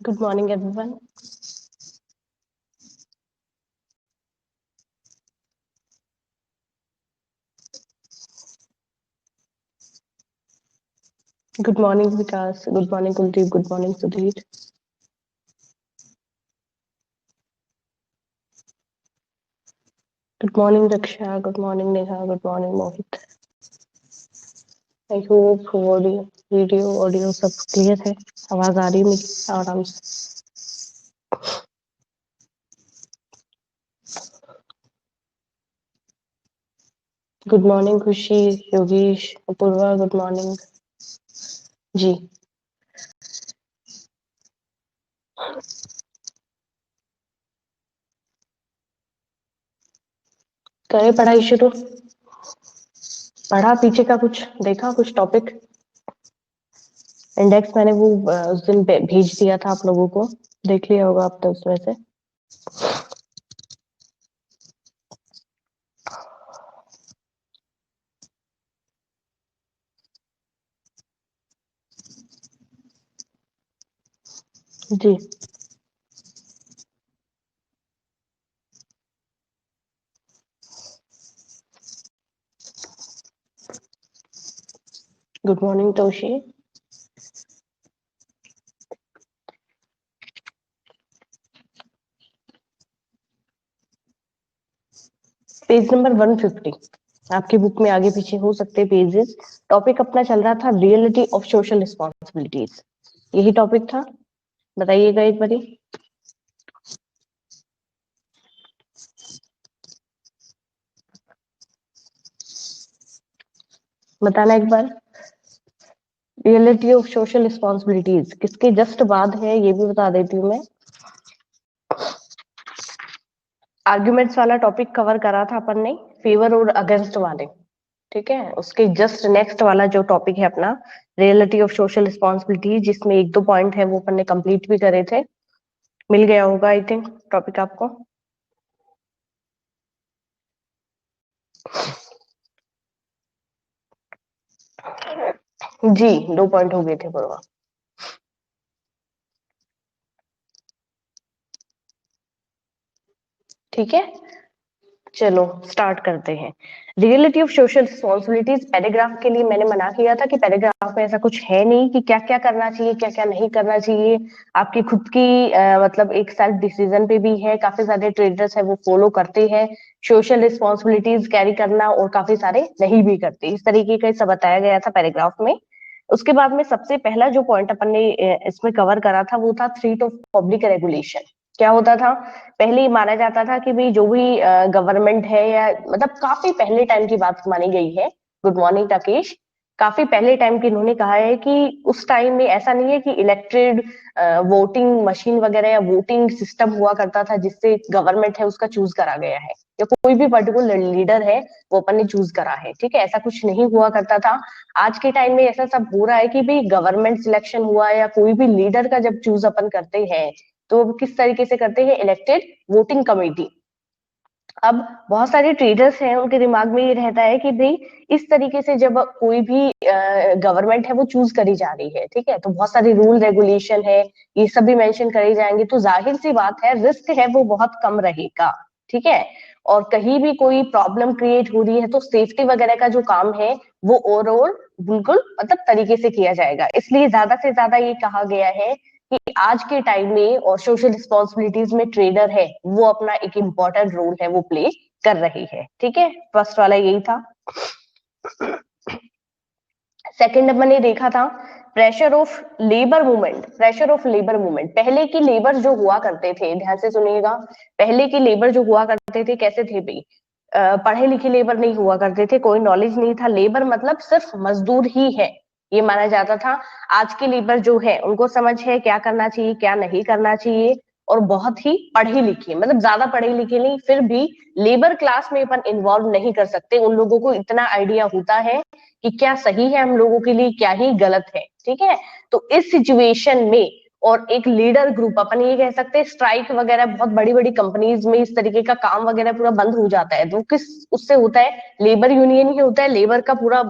Good morning, everyone. Good morning, Vikas. Good morning, Kuldeep. Good morning, Sudhir. Good morning, Raksha. Good morning, Neha. Good morning, Mohit. I hope audio, video सब clear है. आवाज आ रही है मेरी आराम से. Good morning खुशी, Yogesh, Apoorva. Good morning जी. करें पढ़ाई शुरू. पढ़ा पीछे का कुछ देखा, कुछ टॉपिक. इंडेक्स मैंने वो उस दिन भेज दिया था आप लोगों को. देख लिया होगा आप तो उसमें से. जी. Good morning Toshi. Page number 150 आपकी बुक में आगे पीछे हो सकते हैं पेजेस. टॉपिक अपना चल रहा था रियलिटी ऑफ सोशल रिस्पॉन्सिबिलिटीज. यही टॉपिक था. बताइएगा एक बारी. बताना एक बार. रियलिटी ऑफ सोशल रिस्पॉन्सिबिलिटीज किसके जस्ट बाद है ये भी बता देती हूँ मैं. आर्ग्यूमेंट्स वाला टॉपिक कवर करा था अपन ने. फेवर और अगेंस्ट वाले. ठीक है. उसके जस्ट नेक्स्ट वाला जो टॉपिक है अपना रियलिटी ऑफ सोशल रिस्पॉन्सिबिलिटी, जिसमें एक दो पॉइंट है वो अपन ने कंप्लीट भी करे थे. मिल गया होगा आई थिंक टॉपिक आपको. जी 2 पॉइंट हो गए थे पूर्वा. ठीक है. चलो स्टार्ट करते हैं. Reality of social responsibilities paragraph के लिए मैंने मना किया था कि पैराग्राफ में ऐसा कुछ है नहीं कि क्या क्या करना चाहिए क्या क्या नहीं करना चाहिए. आपकी खुद की मतलब एक सेल्फ डिसीजन पे भी है. काफी सारे ट्रेडर्स है वो फॉलो करते हैं सोशल रिस्पॉन्सिबिलिटीज कैरी करना, और काफी सारे नहीं भी करते. इस तरीके का सब बताया गया था पैराग्राफ में. उसके बाद में सबसे पहला जो पॉइंट अपन ने इसमें कवर करा था वो था थ्रेट ऑफ पब्लिक रेगुलेशन. क्या होता था. पहले ही माना जाता था कि भाई जो भी गवर्नमेंट है या मतलब काफी पहले टाइम की बात मानी गई है. Good morning Rakesh. काफी पहले टाइम की इन्होंने कहा है कि उस टाइम में ऐसा नहीं है कि इलेक्टेड वोटिंग मशीन वगैरह या वोटिंग सिस्टम हुआ करता था जिससे गवर्नमेंट है उसका चूज करा गया है, या कोई भी पर्टिकुलर लीडर है वो अपन ने चूज करा है. ठीक है. ऐसा कुछ नहीं हुआ करता था. आज के टाइम में ऐसा सब हो रहा है कि भाई गवर्नमेंट सिलेक्शन हुआ या कोई भी लीडर का जब चूज अपन करते हैं तो किस तरीके से करते हैं, इलेक्टेड वोटिंग कमेटी. अब बहुत सारे ट्रेडर्स हैं उनके दिमाग में ये रहता है कि भाई इस तरीके से जब कोई भी गवर्नमेंट है वो चूज करी जा रही है, ठीक है, तो बहुत सारे रूल रेगुलेशन है, ये सब भी मेंशन करे जाएंगे, तो जाहिर सी बात है रिस्क है वो बहुत कम रहेगा. ठीक है. और कहीं भी कोई प्रॉब्लम क्रिएट हो रही है तो सेफ्टी वगैरह का जो काम है वो ओवरऑल बिल्कुल मतलब तरीके से किया जाएगा. इसलिए ज्यादा से ज्यादा ये कहा गया है कि आज के टाइम में और सोशल रिस्पॉन्सिबिलिटीज में ट्रेडर है वो अपना एक इम्पोर्टेंट रोल है वो प्ले कर रही है. ठीक है. फर्स्ट वाला यही था. सेकंड अपन ने देखा था pressure of labour movement. Pressure of labour movement, पहले की लेबर जो हुआ करते थे, ध्यान से सुनिएगा, पहले की लेबर जो हुआ करते थे कैसे थे भाई. पढ़े लिखे लेबर नहीं हुआ करते थे, कोई नॉलेज नहीं था. लेबर मतलब सिर्फ मजदूर ही है ये माना जाता था. आज की लेबर जो है उनको समझ है क्या करना चाहिए क्या नहीं करना चाहिए, और बहुत ही पढ़ी लिखी, मतलब ज्यादा पढ़े लिखे नहीं फिर भी लेबर क्लास में अपन इन्वॉल्व नहीं कर सकते. उन लोगों को इतना आइडिया होता है कि क्या सही है हम लोगों के लिए क्या ही गलत है. ठीक है. तो इस सिचुएशन में और एक लीडर ग्रुप, अपन ये कह सकते हैं स्ट्राइक वगैरह बहुत बड़ी बड़ी कंपनीज में इस तरीके का काम वगैरह पूरा बंद हो जाता है, तो किस उससे होता है, लेबर यूनियन ही होता है, लेबर का पूरा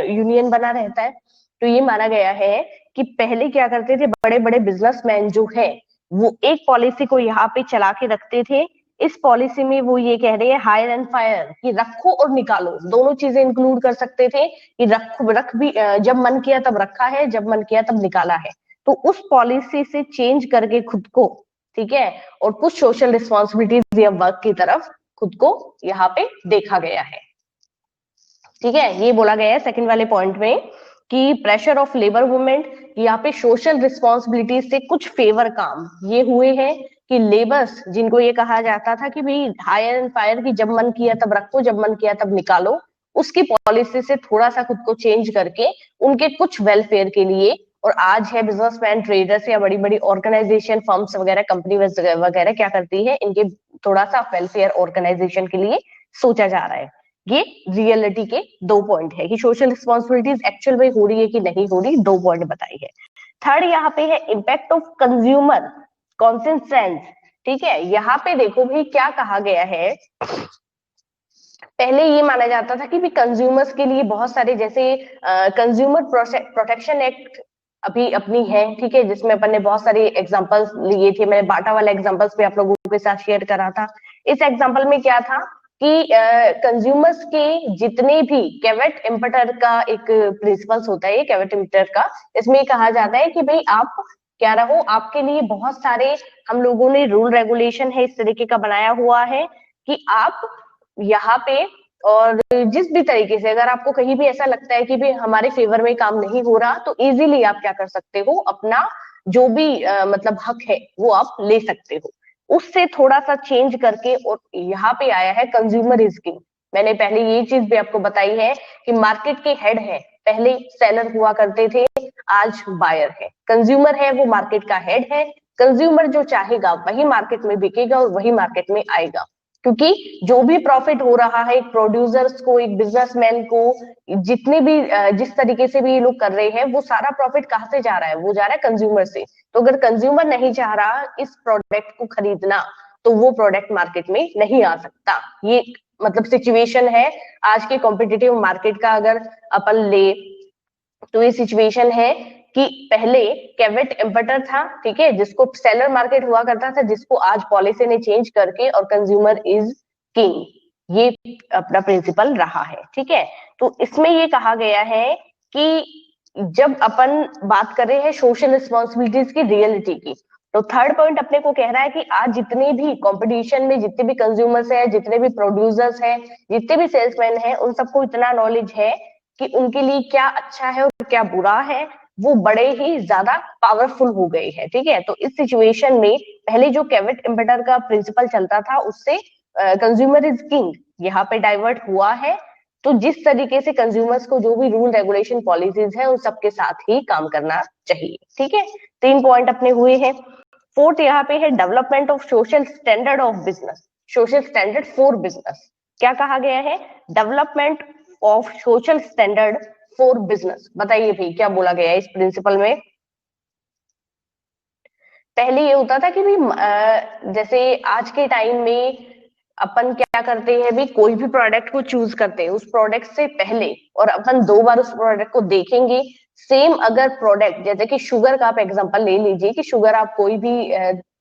यूनियन बना रहता है. तो ये माना गया है कि पहले क्या करते थे बड़े बड़े बिजनेसमैन जो है वो एक पॉलिसी को यहाँ पे चला के रखते थे। इस पॉलिसी में वो ये कह रहे हैं हायर एंड फायर, कि रखो और निकालो, दोनों चीजें इंक्लूड कर सकते थे कि रख भी जब मन किया तब रखा है, जब मन किया तब निकाला है। तो उस पॉलिसी से चेंज करके खुद को, ठीक है, और कुछ सोशल रिस्पॉन्सिबिलिटीज या वर्क की तरफ खुद को यहाँ पे देखा गया है। ठीक है, ये बोला गया है सेकंड वाले पॉइंट में कि प्रेशर ऑफ लेबर मूवमेंट, यहाँ पे सोशल रिस्पॉन्सिबिलिटीज से कुछ फेवर काम ये हुए हैं कि लेबर्स जिनको ये कहा जाता था कि भाई हायर एंड फायर की जब मन किया तब रखो, जब मन किया तब निकालो, उसकी पॉलिसी से थोड़ा सा खुद को चेंज करके उनके कुछ वेलफेयर के लिए, और आज है बिजनेसमैन, ट्रेडर्स या बड़ी बड़ी ऑर्गेनाइजेशन, फर्म्स वगैरह, कंपनी वगैरह क्या करती है, इनके थोड़ा सा वेलफेयर ऑर्गेनाइजेशन के लिए सोचा जा रहा है। ये रियलिटी के 2 पॉइंट है कि सोशल रिस्पॉन्सिबिलिटीज एक्चुअल में हो रही है कि नहीं हो रही, 2 पॉइंट बताई है। थर्ड यहाँ पे है इम्पैक्ट ऑफ कंज्यूमर कॉन्सेंसेंस। ठीक है, यहाँ पे देखो भाई क्या कहा गया है। पहले ये माना जाता था कि भी कंज्यूमर्स के लिए बहुत सारे, जैसे कंज्यूमर प्रोटेक्शन एक्ट अभी अपनी है, ठीक है, जिसमें अपन ने बहुत सारे एग्जांपल्स लिए थे। मैंने बाटा वाला एग्जांपल्स भी आप लोगों के साथ शेयर करा था। इस एग्जांपल में क्या था कि कंज्यूमर्स के जितने भी कैवेट इम्पटर का एक प्रिंसिपल्स होता है, कैवेट इम्पटर का, इसमें कहा जाता है कि भाई आप क्या रहो, आपके लिए बहुत सारे हम लोगों ने रूल रेगुलेशन है इस तरीके का बनाया हुआ है कि आप यहाँ पे, और जिस भी तरीके से अगर आपको कहीं भी ऐसा लगता है कि भी हमारे फेवर में काम नहीं हो रहा, तो इजीली आप क्या कर सकते हो, अपना जो भी मतलब हक है वो आप ले सकते हो। उससे थोड़ा सा चेंज करके और यहाँ पे आया है कंज्यूमर स्कीम। मैंने पहले ये चीज भी आपको बताई है कि मार्केट के हेड है, पहले सेलर हुआ करते थे, आज बायर है। कंज्यूमर है वो मार्केट का हेड है, कंज्यूमर जो चाहेगा वही मार्केट में बिकेगा और वही मार्केट में आएगा। क्योंकि जो भी प्रॉफिट हो रहा है एक प्रोड्यूसर्स को, एक बिजनेसमैन को, जितने भी जिस तरीके से भी ये लोग कर रहे हैं, वो सारा प्रॉफिट कहाँ से जा रहा है, वो जा रहा है कंज्यूमर से। तो अगर कंज्यूमर नहीं चाह रहा इस प्रोडक्ट को खरीदना, तो वो प्रोडक्ट मार्केट में नहीं आ सकता। ये मतलब सिचुएशन है आज के कॉम्पिटिटिव मार्केट का। अगर अपन ले तो ये सिचुएशन है कि पहले कैवेट इम्पर्टर था, ठीक है, जिसको सेलर मार्केट हुआ करता था, जिसको आज पॉलिसी ने चेंज करके और कंज्यूमर इज किंग, ये अपना प्रिंसिपल रहा है। ठीक है, तो इसमें ये कहा गया है कि जब अपन बात कर रहे हैं सोशल रिस्पॉन्सिबिलिटीज की, रियलिटी की, तो थर्ड पॉइंट अपने को कह रहा है कि आज जितने भी कंपटीशन में जितने भी कंज्यूमर्स हैं, जितने भी प्रोड्यूसर्स हैं, जितने भी सेल्समैन हैं, उन सबको इतना नॉलेज है कि उनके लिए क्या अच्छा है और क्या बुरा है, वो बड़े ही ज्यादा पावरफुल हो गए हैं। ठीक है, तो इस सिचुएशन में पहले जो कैवेट इम्पर्टर का प्रिंसिपल चलता था, उससे कंज्यूमर इज किंग यहाँ पे डाइवर्ट हुआ है। तो जिस तरीके से कंज्यूमर्स को जो भी रूल रेगुलेशन पॉलिसीज है उन सबके साथ ही काम करना चाहिए। ठीक है, 3 पॉइंट अपने हुए हैं। फोर्थ यहाँ पे है development of social standard of business, social standard for business. क्या कहा गया है, development of social standard for business. बताइए भाई क्या बोला गया है इस प्रिंसिपल में। पहले ये होता था कि भाई जैसे आज के टाइम में अपन क्या करते हैं भी, कोई भी प्रोडक्ट को चूज करते हैं, उस प्रोडक्ट से पहले और अपन 2 बार उस प्रोडक्ट को देखेंगे। सेम अगर प्रोडक्ट, जैसे कि शुगर का आप एग्जांपल ले लीजिए कि शुगर आप कोई भी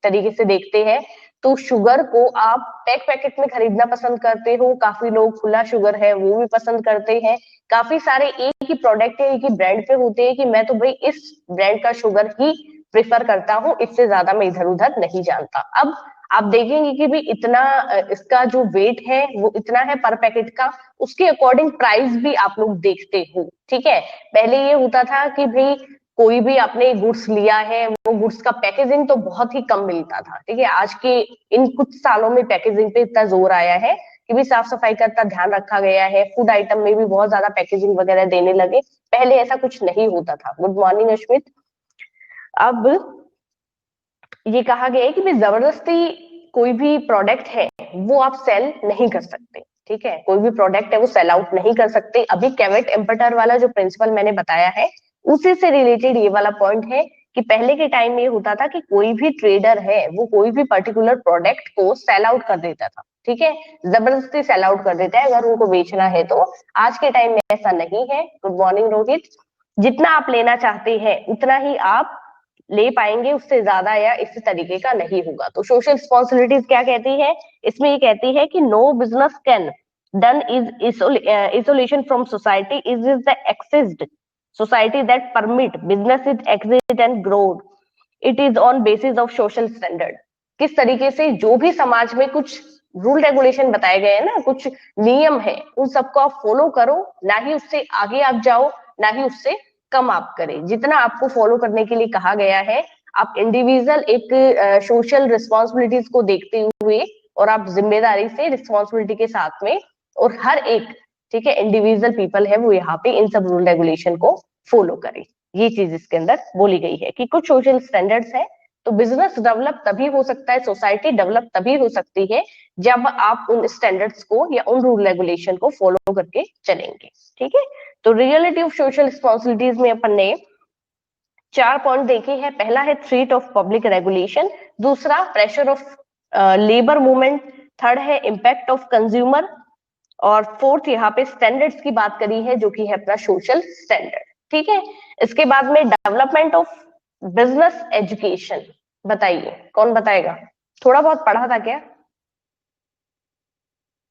तरीके से देखते हैं, तो शुगर को आप पैकेट में खरीदना पसंद करते हो, काफी लोग खुला शुगर है वो भी पसंद करते हैं, काफी सारे एक ही प्रोडक्ट है, एक ही ब्रांड पे होते हैं कि मैं तो भाई इस ब्रांड का शुगर ही प्रिफर करता हूँ, इससे ज्यादा मैं इधर उधर नहीं जानता। अब आप देखेंगे कि भी इतना इसका जो वेट है वो इतना है पर पैकेट का, उसके अकॉर्डिंग प्राइस भी आप लोग देखते हो। ठीक है, पहले ये होता था कि भाई कोई भी आपने गुड्स लिया है, वो गुड्स का पैकेजिंग तो बहुत ही कम मिलता था। ठीक है, आज के इन कुछ सालों में पैकेजिंग पे इतना जोर आया है कि भी साफ सफाई का इतना ध्यान रखा गया है, फूड आइटम में भी बहुत ज्यादा पैकेजिंग वगैरह देने लगे, पहले ऐसा कुछ नहीं होता था। Good morning Ashmit. अब ये कहा गया है कि भी जबरदस्ती कोई भी प्रोडक्ट है वो आप सेल नहीं कर सकते। ठीक है, कोई भी प्रोडक्ट है वो सेल आउट नहीं कर सकते। अभी कैवेट इम्पर्टर वाला जो प्रिंसिपल मैंने बताया है उसी से रिलेटेड ये वाला पॉइंट है कि पहले के टाइम में ये होता था कि कोई भी ट्रेडर है वो कोई भी पर्टिकुलर प्रोडक्ट को सेल आउट कर देता था। ठीक है, जबरदस्ती सेल आउट कर देता है अगर उनको बेचना है तो। आज के टाइम में ऐसा नहीं है। Good morning Rohit. जितना आप लेना चाहते हैं उतना ही आप ले पाएंगे, उससे ज्यादा या इस तरीके का नहीं होगा। तो सोशल रिस्पॉन्सिबिलिटीज क्या कहती है, इसमें ये कहती है कि no business can done is isolation from society is the exist society that permit businesses exist and grow. It is on basis of social standard. किस तरीके से जो भी समाज में कुछ रूल रेगुलेशन बताए गए हैं ना, कुछ नियम है, उन सबको आप फॉलो करो, ना ही उससे आगे आप जाओ, ना ही उससे कम आप करें। जितना आपको फॉलो करने के लिए कहा गया है, आप इंडिविजुअल एक सोशल रिस्पॉन्सिबिलिटीज को देखते हुए और आप जिम्मेदारी से रिस्पॉन्सिबिलिटी के साथ में, और हर एक ठीक है इंडिविजुअल पीपल है वो यहाँ पे इन सब रूल रेगुलेशन को फॉलो करे। ये चीज इसके अंदर बोली गई है कि कुछ सोशल स्टैंडर्ड्स है। तो बिजनेस डेवलप तभी हो सकता है, सोसाइटी डेवलप तभी हो सकती है जब आप उन स्टैंडर्ड्स को या उन रूल रेगुलेशन को फॉलो करके चलेंगे। ठीक है, तो रियलिटी ऑफ सोशल रिस्पॉन्सिबिलिटीज में अपन ने 4 पॉइंट देखे हैं। पहला है थ्रेट ऑफ पब्लिक रेगुलेशन, दूसरा pressure of labour movement, third है इम्पैक्ट ऑफ कंज्यूमर, और फोर्थ यहाँ पे स्टैंडर्ड्स की बात करी है जो कि है अपना सोशल स्टैंडर्ड। ठीक है, इसके बाद में डेवलपमेंट ऑफ बिजनेस एजुकेशन, बताइए कौन बताएगा? थोड़ा बहुत पढ़ा था क्या?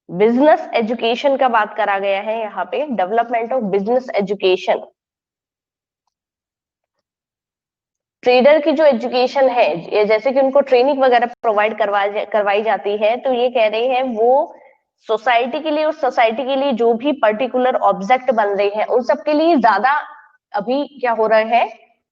बिजनेस एजुकेशन का बात करा गया है यहाँ पे, development of business education. Trader की जो एजुकेशन है, ये जैसे कि उनको ट्रेनिंग वगैरह प्रोवाइड करवाई जाती है, तो ये कह रहे हैं वो सोसाइटी के लिए, और सोसाइटी के लिए जो भी पर्टिकुलर ऑब्जेक्ट बन रहे हैं उन सब के लिए ज्यादा अभी क्या हो रहा है,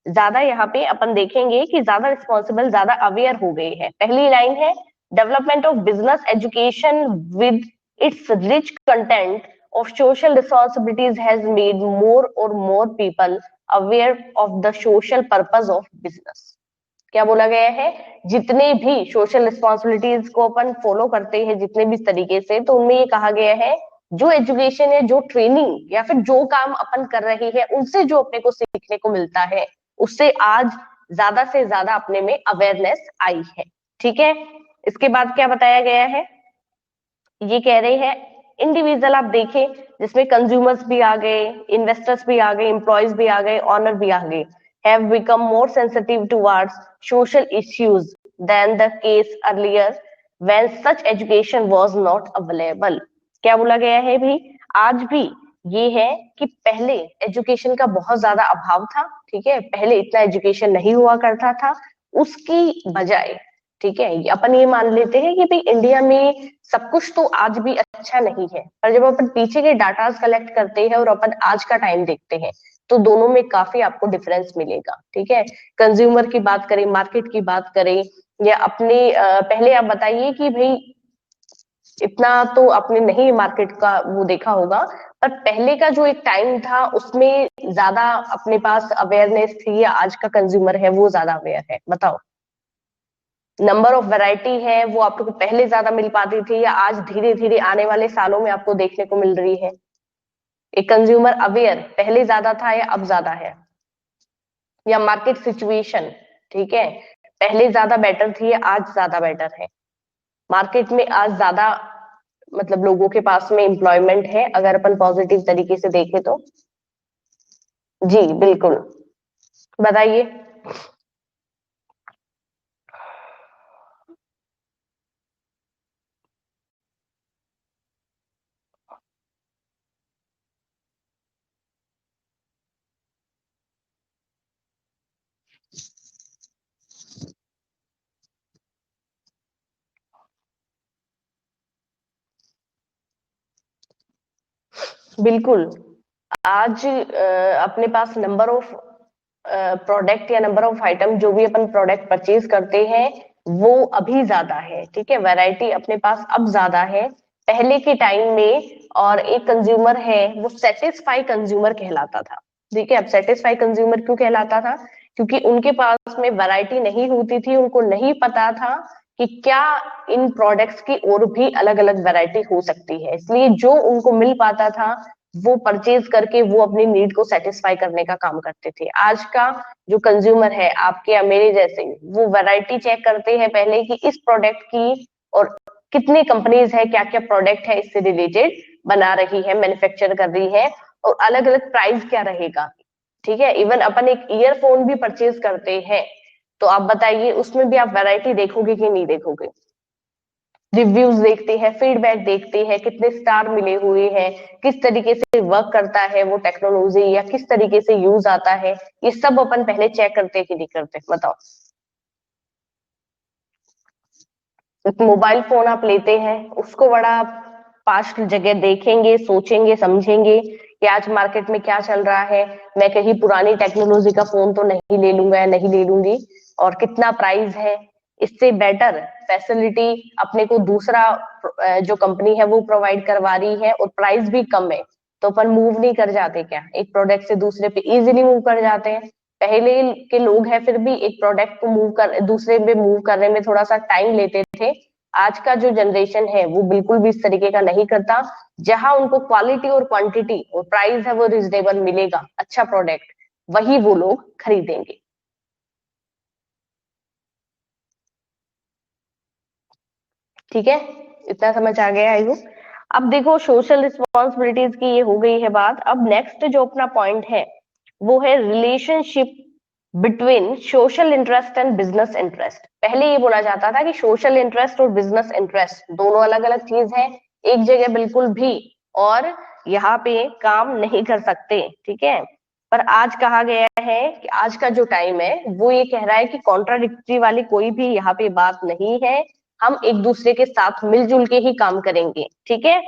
ज्यादा यहाँ पे अपन देखेंगे कि ज्यादा रिस्पॉन्सिबल, ज्यादा अवेयर हो गए हैं। पहली लाइन है development of business education with its rich content of social responsibilities has made more or more people aware of the social purpose of business. क्या बोला गया है, जितने भी सोशल रिस्पॉन्सिबिलिटीज को अपन फॉलो करते हैं जितने भी तरीके से, तो उनमें ये कहा गया है जो एजुकेशन है, जो ट्रेनिंग या फिर जो काम अपन कर रहे हैं, उनसे जो अपने को सीखने को मिलता है, उससे आज ज्यादा से ज्यादा अपने में अवेयरनेस आई है। ठीक है, इसके बाद क्या बताया गया है, ये कह रहे हैं इंडिविजुअल आप देखें जिसमें कंज्यूमर्स भी आ गए, इन्वेस्टर्स भी आ गए, एम्प्लॉयज भी आ गए, ऑनर भी आ गए, have become more sensitive towards social issues than the case earlier when such education was not available. क्या बोला गया है भी, आज भी ये है कि पहले एजुकेशन का बहुत ज्यादा अभाव था। ठीक है, पहले इतना एजुकेशन नहीं हुआ करता था, उसकी बजाय ठीक है अपन ये मान लेते हैं कि भाई इंडिया में सब कुछ तो आज भी अच्छा नहीं है, पर जब अपन पीछे के डाटा कलेक्ट करते हैं और अपन आज का टाइम देखते हैं तो दोनों में काफी आपको डिफरेंस मिलेगा। ठीक है, कंज्यूमर की बात करें, मार्केट की बात करें, या अपने पहले आप बताइए कि भाई इतना तो आपने नहीं मार्केट का वो देखा होगा, पर पहले का जो एक टाइम था उसमें ज्यादा अपने पास अवेयरनेस थी, या आज का कंज्यूमर है वो ज्यादा अवेयर है? बताओ, नंबर ऑफ वैरायटी है वो आपको पहले ज्यादा मिल पाती थी, या आज धीरे धीरे आने वाले सालों में आपको देखने को मिल रही है? एक कंज्यूमर अवेयर पहले ज्यादा था या अब ज्यादा है? या मार्केट सिचुएशन, ठीक है, पहले ज्यादा बेटर थी या आज ज्यादा बेटर है? मार्केट में आज ज्यादा मतलब लोगों के पास में एम्प्लॉयमेंट है अगर अपन पॉजिटिव तरीके से देखें तो? जी बिल्कुल, बताइए। बिल्कुल, आज अपने पास नंबर ऑफ प्रोडक्ट या नंबर ऑफ आइटम जो भी अपन प्रोडक्ट परचेज करते हैं वो अभी ज्यादा है। ठीक है, वैरायटी अपने पास अब ज्यादा है पहले के टाइम में, और एक कंज्यूमर है वो सेटिस्फाई कंज्यूमर कहलाता था। ठीक है, अब सेटिस्फाई कंज्यूमर क्यों कहलाता था? क्योंकि उनके पास में वैरायटी नहीं होती थी, उनको नहीं पता था कि क्या इन प्रोडक्ट्स की और भी अलग अलग वैरायटी हो सकती है, इसलिए जो उनको मिल पाता था वो परचेज करके वो अपनी नीड को सेटिस्फाई करने का काम करते थे। आज का जो कंज्यूमर है आपके या मेरे जैसे, वो वैरायटी चेक करते हैं पहले कि इस प्रोडक्ट की और कितनी कंपनीज है, क्या क्या प्रोडक्ट है इससे रिलेटेड बना रही है, मैन्युफैक्चर कर रही है, और अलग अलग प्राइस क्या रहेगा। ठीक है, इवन अपन एक ईयरफोन भी परचेज करते हैं, तो आप बताइए उसमें भी आप वैरायटी देखोगे कि नहीं देखोगे? रिव्यूज देखते हैं, फीडबैक देखते हैं, कितने स्टार मिले हुए हैं, किस तरीके से वर्क करता है वो टेक्नोलॉजी, या किस तरीके से यूज आता है, ये सब अपन पहले चेक करते हैं कि नहीं करते? बताओ। मोबाइल फोन आप लेते हैं, उसको बड़ा पास्ट जगह देखेंगे, सोचेंगे, समझेंगे कि आज मार्केट में क्या चल रहा है, मैं कहीं पुरानी टेक्नोलॉजी का फोन तो नहीं ले लूंगा या नहीं ले लूंगी, और कितना प्राइस है, इससे बेटर फैसिलिटी अपने को दूसरा जो कंपनी है वो प्रोवाइड करवा रही है और प्राइस भी कम है, तो अपन मूव नहीं कर जाते क्या? एक प्रोडक्ट से दूसरे पे इजीली मूव कर जाते हैं। पहले के लोग हैं फिर भी एक प्रोडक्ट को मूव कर दूसरे पे मूव करने में थोड़ा सा टाइम लेते थे। आज का जो जनरेशन है वो बिल्कुल भी इस तरीके का नहीं करता। जहां उनको क्वालिटी और क्वांटिटी और प्राइस है वो रिजनेबल मिलेगा, अच्छा प्रोडक्ट, वही वो लोग खरीदेंगे। ठीक है, इतना समझ आ गया आई होप। अब देखो सोशल रिस्पॉन्सिबिलिटीज की ये हो गई है बात। अब नेक्स्ट जो अपना पॉइंट है वो है relationship between social interest and business interest. पहले ये बोला जाता था कि सोशल इंटरेस्ट और बिजनेस इंटरेस्ट दोनों अलग अलग चीज है, एक जगह बिल्कुल भी और यहाँ पे काम नहीं कर सकते। ठीक है, पर आज कहा गया है कि आज का जो टाइम है वो ये कह रहा है कि कॉन्ट्राडिक्टरी वाली कोई भी यहाँ पे बात नहीं है, हम एक दूसरे के साथ मिलजुल के ही काम करेंगे। ठीक है,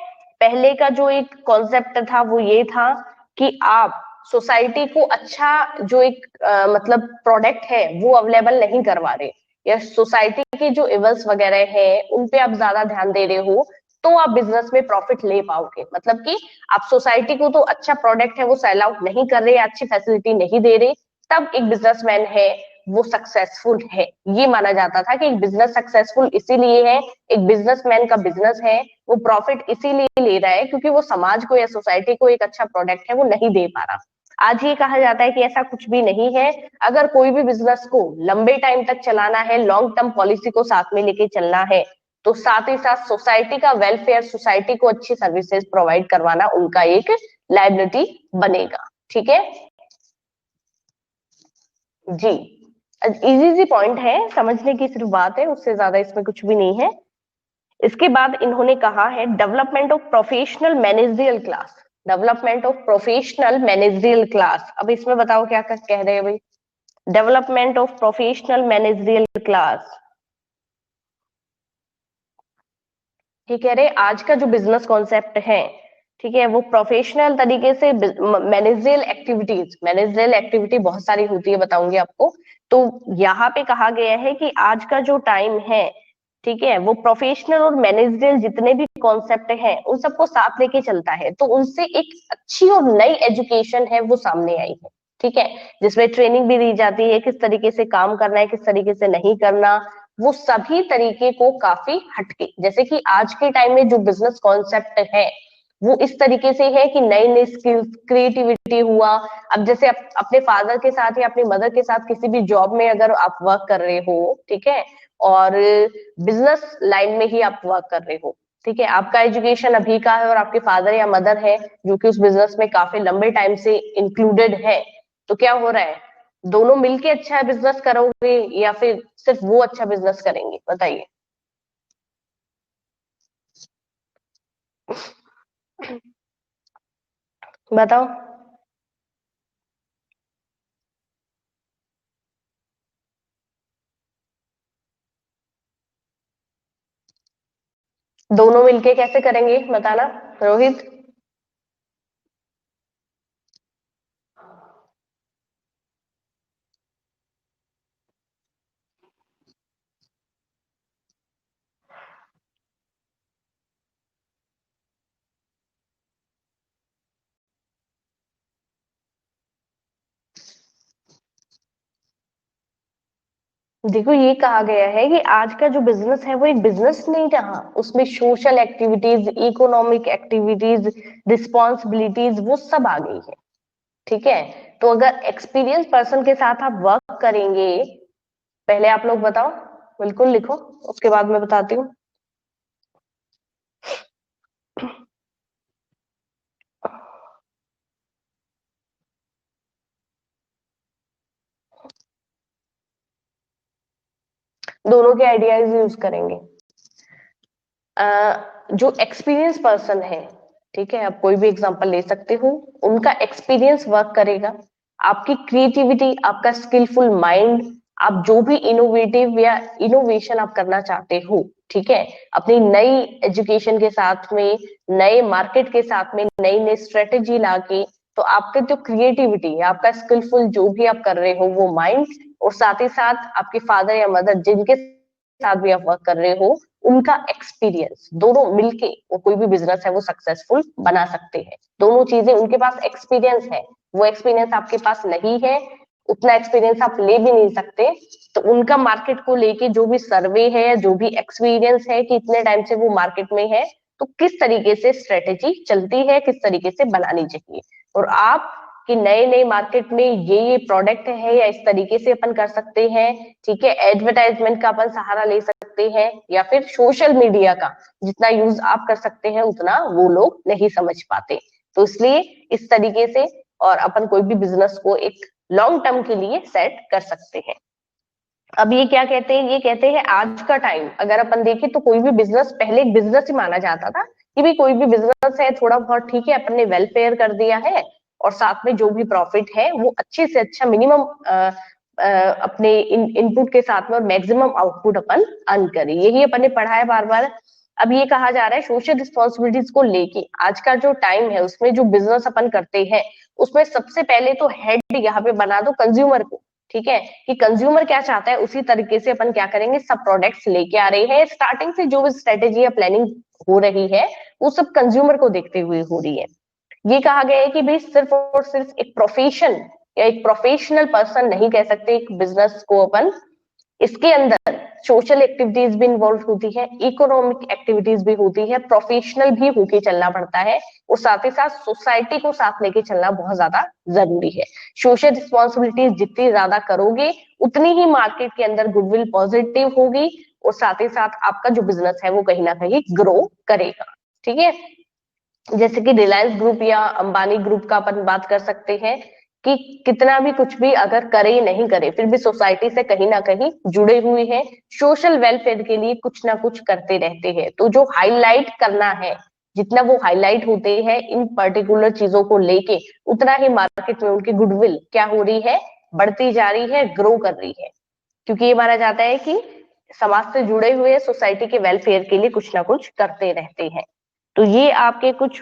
पहले का जो एक कॉन्सेप्ट था वो ये था कि आप सोसाइटी को अच्छा जो एक मतलब प्रोडक्ट है वो अवेलेबल नहीं करवा रहे, या सोसाइटी के जो इवेंट्स वगैरह है उन पे आप ज्यादा ध्यान दे रहे हो, तो आप बिजनेस में प्रॉफिट ले पाओगे। मतलब कि आप सोसाइटी को तो अच्छा प्रोडक्ट है वो सेल आउट नहीं कर रहे, अच्छी फैसिलिटी नहीं दे रहे, तब एक बिजनेसमैन है वो सक्सेसफुल है। ये माना जाता था कि एक बिजनेस सक्सेसफुल इसीलिए है, एक बिजनेसमैन का बिजनेस है वो प्रॉफिट इसीलिए ले रहा है क्योंकि वो समाज को या सोसाइटी को एक अच्छा प्रोडक्ट है वो नहीं दे पा रहा। आज ये कहा जाता है कि ऐसा कुछ भी नहीं है। अगर कोई भी बिजनेस को लंबे टाइम तक चलाना है, लॉन्ग टर्म पॉलिसी को साथ में लेके चलना है, तो साथ ही साथ सोसाइटी का वेलफेयर, सोसाइटी को अच्छी सर्विसेज प्रोवाइड करवाना उनका एक लायबिलिटी बनेगा। ठीक है जी, इजी इजी पॉइंट है, समझने की सिर्फ बात है, उससे ज्यादा इसमें कुछ भी नहीं है। इसके बाद इन्होंने कहा है development of professional managerial class. Development of professional managerial class, अब इसमें बताओ क्या कह रहे हैं भाई? Development of professional managerial class, ये कह रहे आज का जो बिजनेस कॉन्सेप्ट है, ठीक है, वो प्रोफेशनल तरीके से मैनेजरियल एक्टिविटीज, मैनेजरियल एक्टिविटी बहुत सारी होती है, बताऊंगी आपको। तो यहाँ पे कहा गया है कि आज का जो टाइम है, ठीक है, वो प्रोफेशनल और मैनेजरियल जितने भी कॉन्सेप्ट हैं उन सबको साथ लेके चलता है, तो उनसे एक अच्छी और नई एजुकेशन है वो सामने आई है। ठीक है, जिसमें ट्रेनिंग भी दी जाती है किस तरीके से काम करना है, किस तरीके से नहीं करना, वो सभी तरीके को काफी हटके, जैसे कि आज के टाइम में जो बिजनेस कॉन्सेप्ट है वो इस तरीके से है कि नई नई स्किल्स, क्रिएटिविटी हुआ। अब जैसे अपने फादर के साथ या अपनी मदर के साथ किसी भी जॉब में अगर आप वर्क कर रहे हो, ठीक है, और बिजनेस लाइन में ही आप वर्क कर रहे हो, ठीक है, आपका एजुकेशन अभी का है और आपके फादर या मदर है जो कि उस बिजनेस में काफी लंबे टाइम से इंक्लूडेड है, तो क्या हो रहा है, दोनों मिलके अच्छा बिजनेस करोगे या फिर सिर्फ वो अच्छा बिजनेस करेंगे? बताइए। बताओ। दोनों मिलके कैसे करेंगे बताना, रोहित। देखो ये कहा गया है कि आज का जो बिजनेस है वो एक बिजनेस नहीं रहा, उसमें social activities, economic activities, responsibilities वो सब आ गई है। ठीक है, तो अगर एक्सपीरियंस पर्सन के साथ आप वर्क करेंगे, पहले आप लोग बताओ, बिल्कुल लिखो, उसके बाद मैं बताती हूँ। दोनों के आइडियाज यूज करेंगे। जो एक्सपीरियंस पर्सन है, ठीक है, आप कोई भी एग्जांपल ले सकते हो, उनका एक्सपीरियंस वर्क करेगा, आपकी क्रिएटिविटी, आपका स्किलफुल माइंड, आप जो भी इनोवेटिव या इनोवेशन आप करना चाहते हो, ठीक है, अपनी नई एजुकेशन के साथ में, नए मार्केट के साथ में, नई नई स्ट्रेटेजी लाके, तो आपके जो क्रिएटिविटी है, आपका स्किलफुल जो भी आप कर रहे हो वो माइंड, और साथ ही साथ आपके फादर या मदर जिनके साथ भी आप वर्क कर रहे हो, उनका एक्सपीरियंस, दोनों मिलके वो कोई भी बिजनेस है वो सक्सेसफुल बना सकते हैं। दोनों चीजें, उनके पास एक्सपीरियंस है, वो एक्सपीरियंस आपके पास नहीं है, उतना एक्सपीरियंस आप ले भी नहीं सकते, तो उनका मार्केट को लेके जो भी सर्वे है, जो भी एक्सपीरियंस है कि इतने टाइम से वो मार्केट में है, तो किस तरीके से स्ट्रेटेजी चलती है, किस तरीके से बनानी चाहिए, और आप कि नए नए मार्केट में ये प्रोडक्ट है या इस तरीके से अपन कर सकते हैं, ठीक है, एडवर्टाइजमेंट का अपन सहारा ले सकते हैं, या फिर सोशल मीडिया का जितना यूज आप कर सकते हैं उतना वो लोग नहीं समझ पाते, तो इसलिए इस तरीके से और अपन कोई भी बिजनेस को एक लॉन्ग टर्म के लिए सेट कर सकते हैं। अब ये क्या कहते हैं, ये कहते हैं आज का टाइम अगर अपन देखें तो कोई भी बिजनेस पहले एक बिजनेस ही माना जाता था कि भाई कोई भी बिजनेस है थोड़ा बहुत ठीक है, अपन ने वेलफेयर कर दिया है और साथ में जो भी प्रॉफिट है वो अच्छे से अच्छा मिनिमम अपने इनपुट के साथ में और मैक्सिमम आउटपुट अपन अर्न करें, यही अपन ने पढ़ा है बार बार। अब ये कहा जा रहा है सोशल रिस्पॉन्सिबिलिटीज को लेके आज का जो टाइम है उसमें जो बिजनेस अपन करते हैं उसमें सबसे पहले तो हेड यहाँ पे बना दो कंज्यूमर को, ठीक है, कि कंज्यूमर क्या चाहता है उसी तरीके से अपन क्या करेंगे, सब प्रोडक्ट्स लेके आ रहे हैं, स्टार्टिंग से जो भी स्ट्रेटेजी या प्लानिंग हो रही है वो सब कंज्यूमर को देखते हुए हो रही है। ये कहा गया है कि भाई सिर्फ और सिर्फ एक प्रोफेशन या एक प्रोफेशनल पर्सन नहीं कह सकते एक बिजनेस को अपन, इसके अंदर सोशल एक्टिविटीज भी इन्वॉल्व होती है, इकोनॉमिक एक्टिविटीज भी होती है, प्रोफेशनल भी होके चलना पड़ता है, और साथ ही साथ सोसाइटी को साथ लेके चलना बहुत ज्यादा जरूरी है। सोशल रिस्पॉन्सिबिलिटीज जितनी ज्यादा करोगे उतनी ही मार्केट के अंदर गुडविल पॉजिटिव होगी, और साथ ही साथ आपका जो बिजनेस है वो कहीं ना कहीं ग्रो करेगा, ठीक है। जैसे कि रिलायंस ग्रुप या अंबानी ग्रुप का अपन बात कर सकते हैं कि कितना भी कुछ भी अगर करे नहीं करे फिर भी सोसाइटी से कहीं ना कहीं जुड़े हुए हैं, सोशल वेलफेयर के लिए कुछ ना कुछ करते रहते हैं, तो जो हाईलाइट करना है, जितना वो हाईलाइट होते हैं इन पर्टिकुलर चीजों को लेके, उतना ही मार्केट में उनकी गुडविल क्या हो रही है, बढ़ती जा रही है, ग्रो कर रही है, क्योंकि ये माना जाता है कि समाज से जुड़े हुए सोसाइटी के वेलफेयर के लिए कुछ ना कुछ करते रहते हैं। तो ये आपके कुछ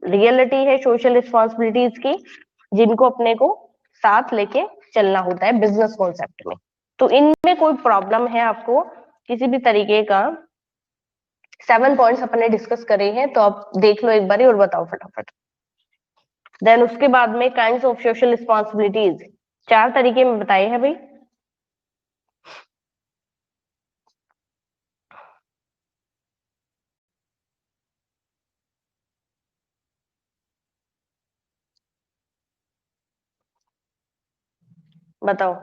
रियलिटी है सोशल रिस्पॉन्सिबिलिटीज की जिनको अपने को साथ लेके चलना होता है बिजनेस कॉन्सेप्ट में। तो इनमें कोई प्रॉब्लम है आपको किसी भी तरीके का, 7 पॉइंट्स अपने डिस्कस करे हैं तो आप देख लो एक बार और बताओ फटाफट। देन उसके बाद में काइंड्स ऑफ सोशल रिस्पॉन्सिबिलिटीज 4 तरीके में बताए हैं भाई। बताओ।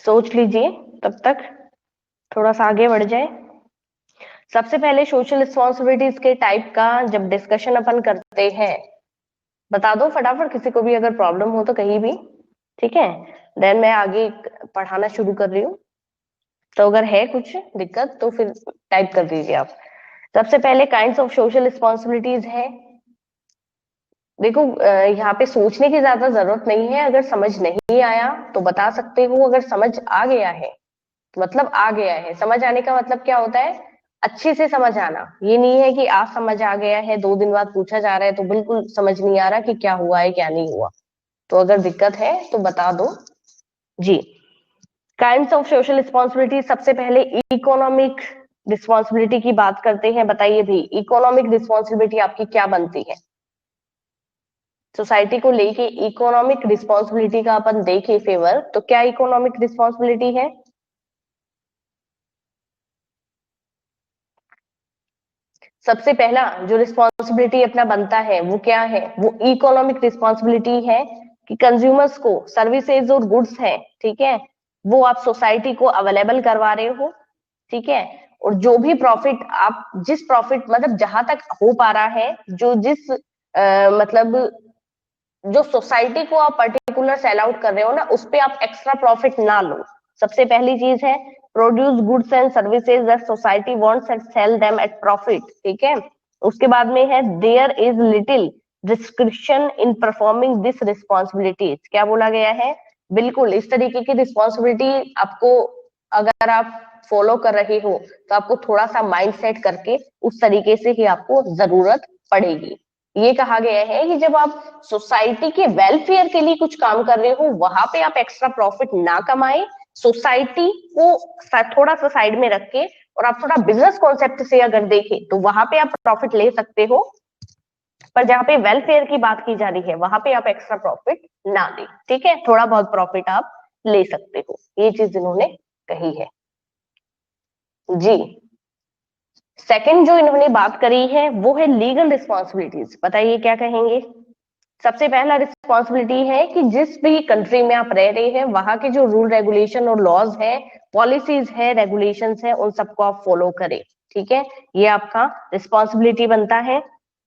सोच लीजिए तब तक थोड़ा सा आगे बढ़ जाए। सबसे पहले सोशल रिस्पॉन्सिबिलिटीज के टाइप का जब डिस्कशन अपन करते हैं, बता दो फटाफट किसी को भी अगर प्रॉब्लम हो तो कहीं भी, ठीक है, देन मैं आगे पढ़ाना शुरू कर रही हूँ, तो अगर है कुछ दिक्कत तो फिर टाइप कर दीजिए आप। सबसे पहले काइंड्स ऑफ सोशल रिस्पॉन्सिबिलिटीज है। देखो यहाँ पे सोचने की ज्यादा जरूरत नहीं है, अगर समझ नहीं आया तो बता सकते हो, अगर समझ आ गया है मतलब आ गया है, समझ आने का मतलब क्या होता है, अच्छे से समझ आना, ये नहीं है कि आज समझ आ गया है 2 दिन बाद पूछा जा रहा है तो बिल्कुल समझ नहीं आ रहा कि क्या हुआ है क्या नहीं हुआ, तो अगर दिक्कत है तो बता दो जी। काइंड्स ऑफ सोशल रिस्पॉन्सिबिलिटी, सबसे पहले इकोनॉमिक रिस्पॉन्सिबिलिटी की बात करते हैं। बताइए भी इकोनॉमिक रिस्पॉन्सिबिलिटी आपकी क्या बनती है, सोसाइटी को लेके इकोनॉमिक रिस्पॉन्सिबिलिटी का अपन देखें फेवर, तो क्या इकोनॉमिक रिस्पॉन्सिबिलिटी है। सबसे पहला जो रिस्पॉन्सिबिलिटी अपना बनता है वो क्या है, वो इकोनॉमिक रिस्पॉन्सिबिलिटी है कि कंज्यूमर्स को सर्विसेज और गुड्स है, ठीक है, वो आप सोसाइटी को अवेलेबल करवा रहे हो, ठीक है। और जो भी प्रॉफिट आप, जिस प्रॉफिट मतलब जहां तक हो पा रहा है, जो जिस मतलब जो सोसाइटी को आप पर्टिकुलर सेल आउट कर रहे हो ना, उस पे आप एक्स्ट्रा प्रॉफिट ना लो। सबसे पहली चीज है produce goods and services that society wants and sell them at profit, ठीक है। उसके बाद में है there is little description in performing this responsibilities. क्या बोला गया है, बिल्कुल इस तरीके की रिस्पॉन्सिबिलिटी आपको, अगर आप फॉलो कर रहे हो तो आपको थोड़ा सा माइंड सेट करके उस तरीके से ही आपको जरूरत पड़ेगी। ये कहा गया है कि जब आप सोसाइटी के वेलफेयर के लिए कुछ काम कर रहे हो, वहां पे आप एक्स्ट्रा प्रॉफिट ना कमाए, सोसाइटी को थोड़ा सा साइड में रख के और आप थोड़ा बिजनेस कॉन्सेप्ट से अगर देखें तो वहां पे आप प्रॉफिट ले सकते हो, पर जहां पे वेलफेयर की बात की जा रही है वहां पे आप एक्स्ट्रा प्रॉफिट ना दें, ठीक है, थोड़ा बहुत प्रॉफिट आप ले सकते हो। ये चीज इन्होंने कही है जी। सेकंड जो इन्होंने बात करी है वो है लीगल रिस्पॉन्सिबिलिटीज। बताइए क्या कहेंगे। सबसे पहला रिस्पॉन्सिबिलिटी है कि जिस भी कंट्री में आप रह रहे हैं वहां के जो रूल रेगुलेशन और लॉज है, पॉलिसीज है, रेगुलेशंस है, उन सबको आप फॉलो करें, ठीक है, ये आपका रिस्पॉन्सिबिलिटी बनता है।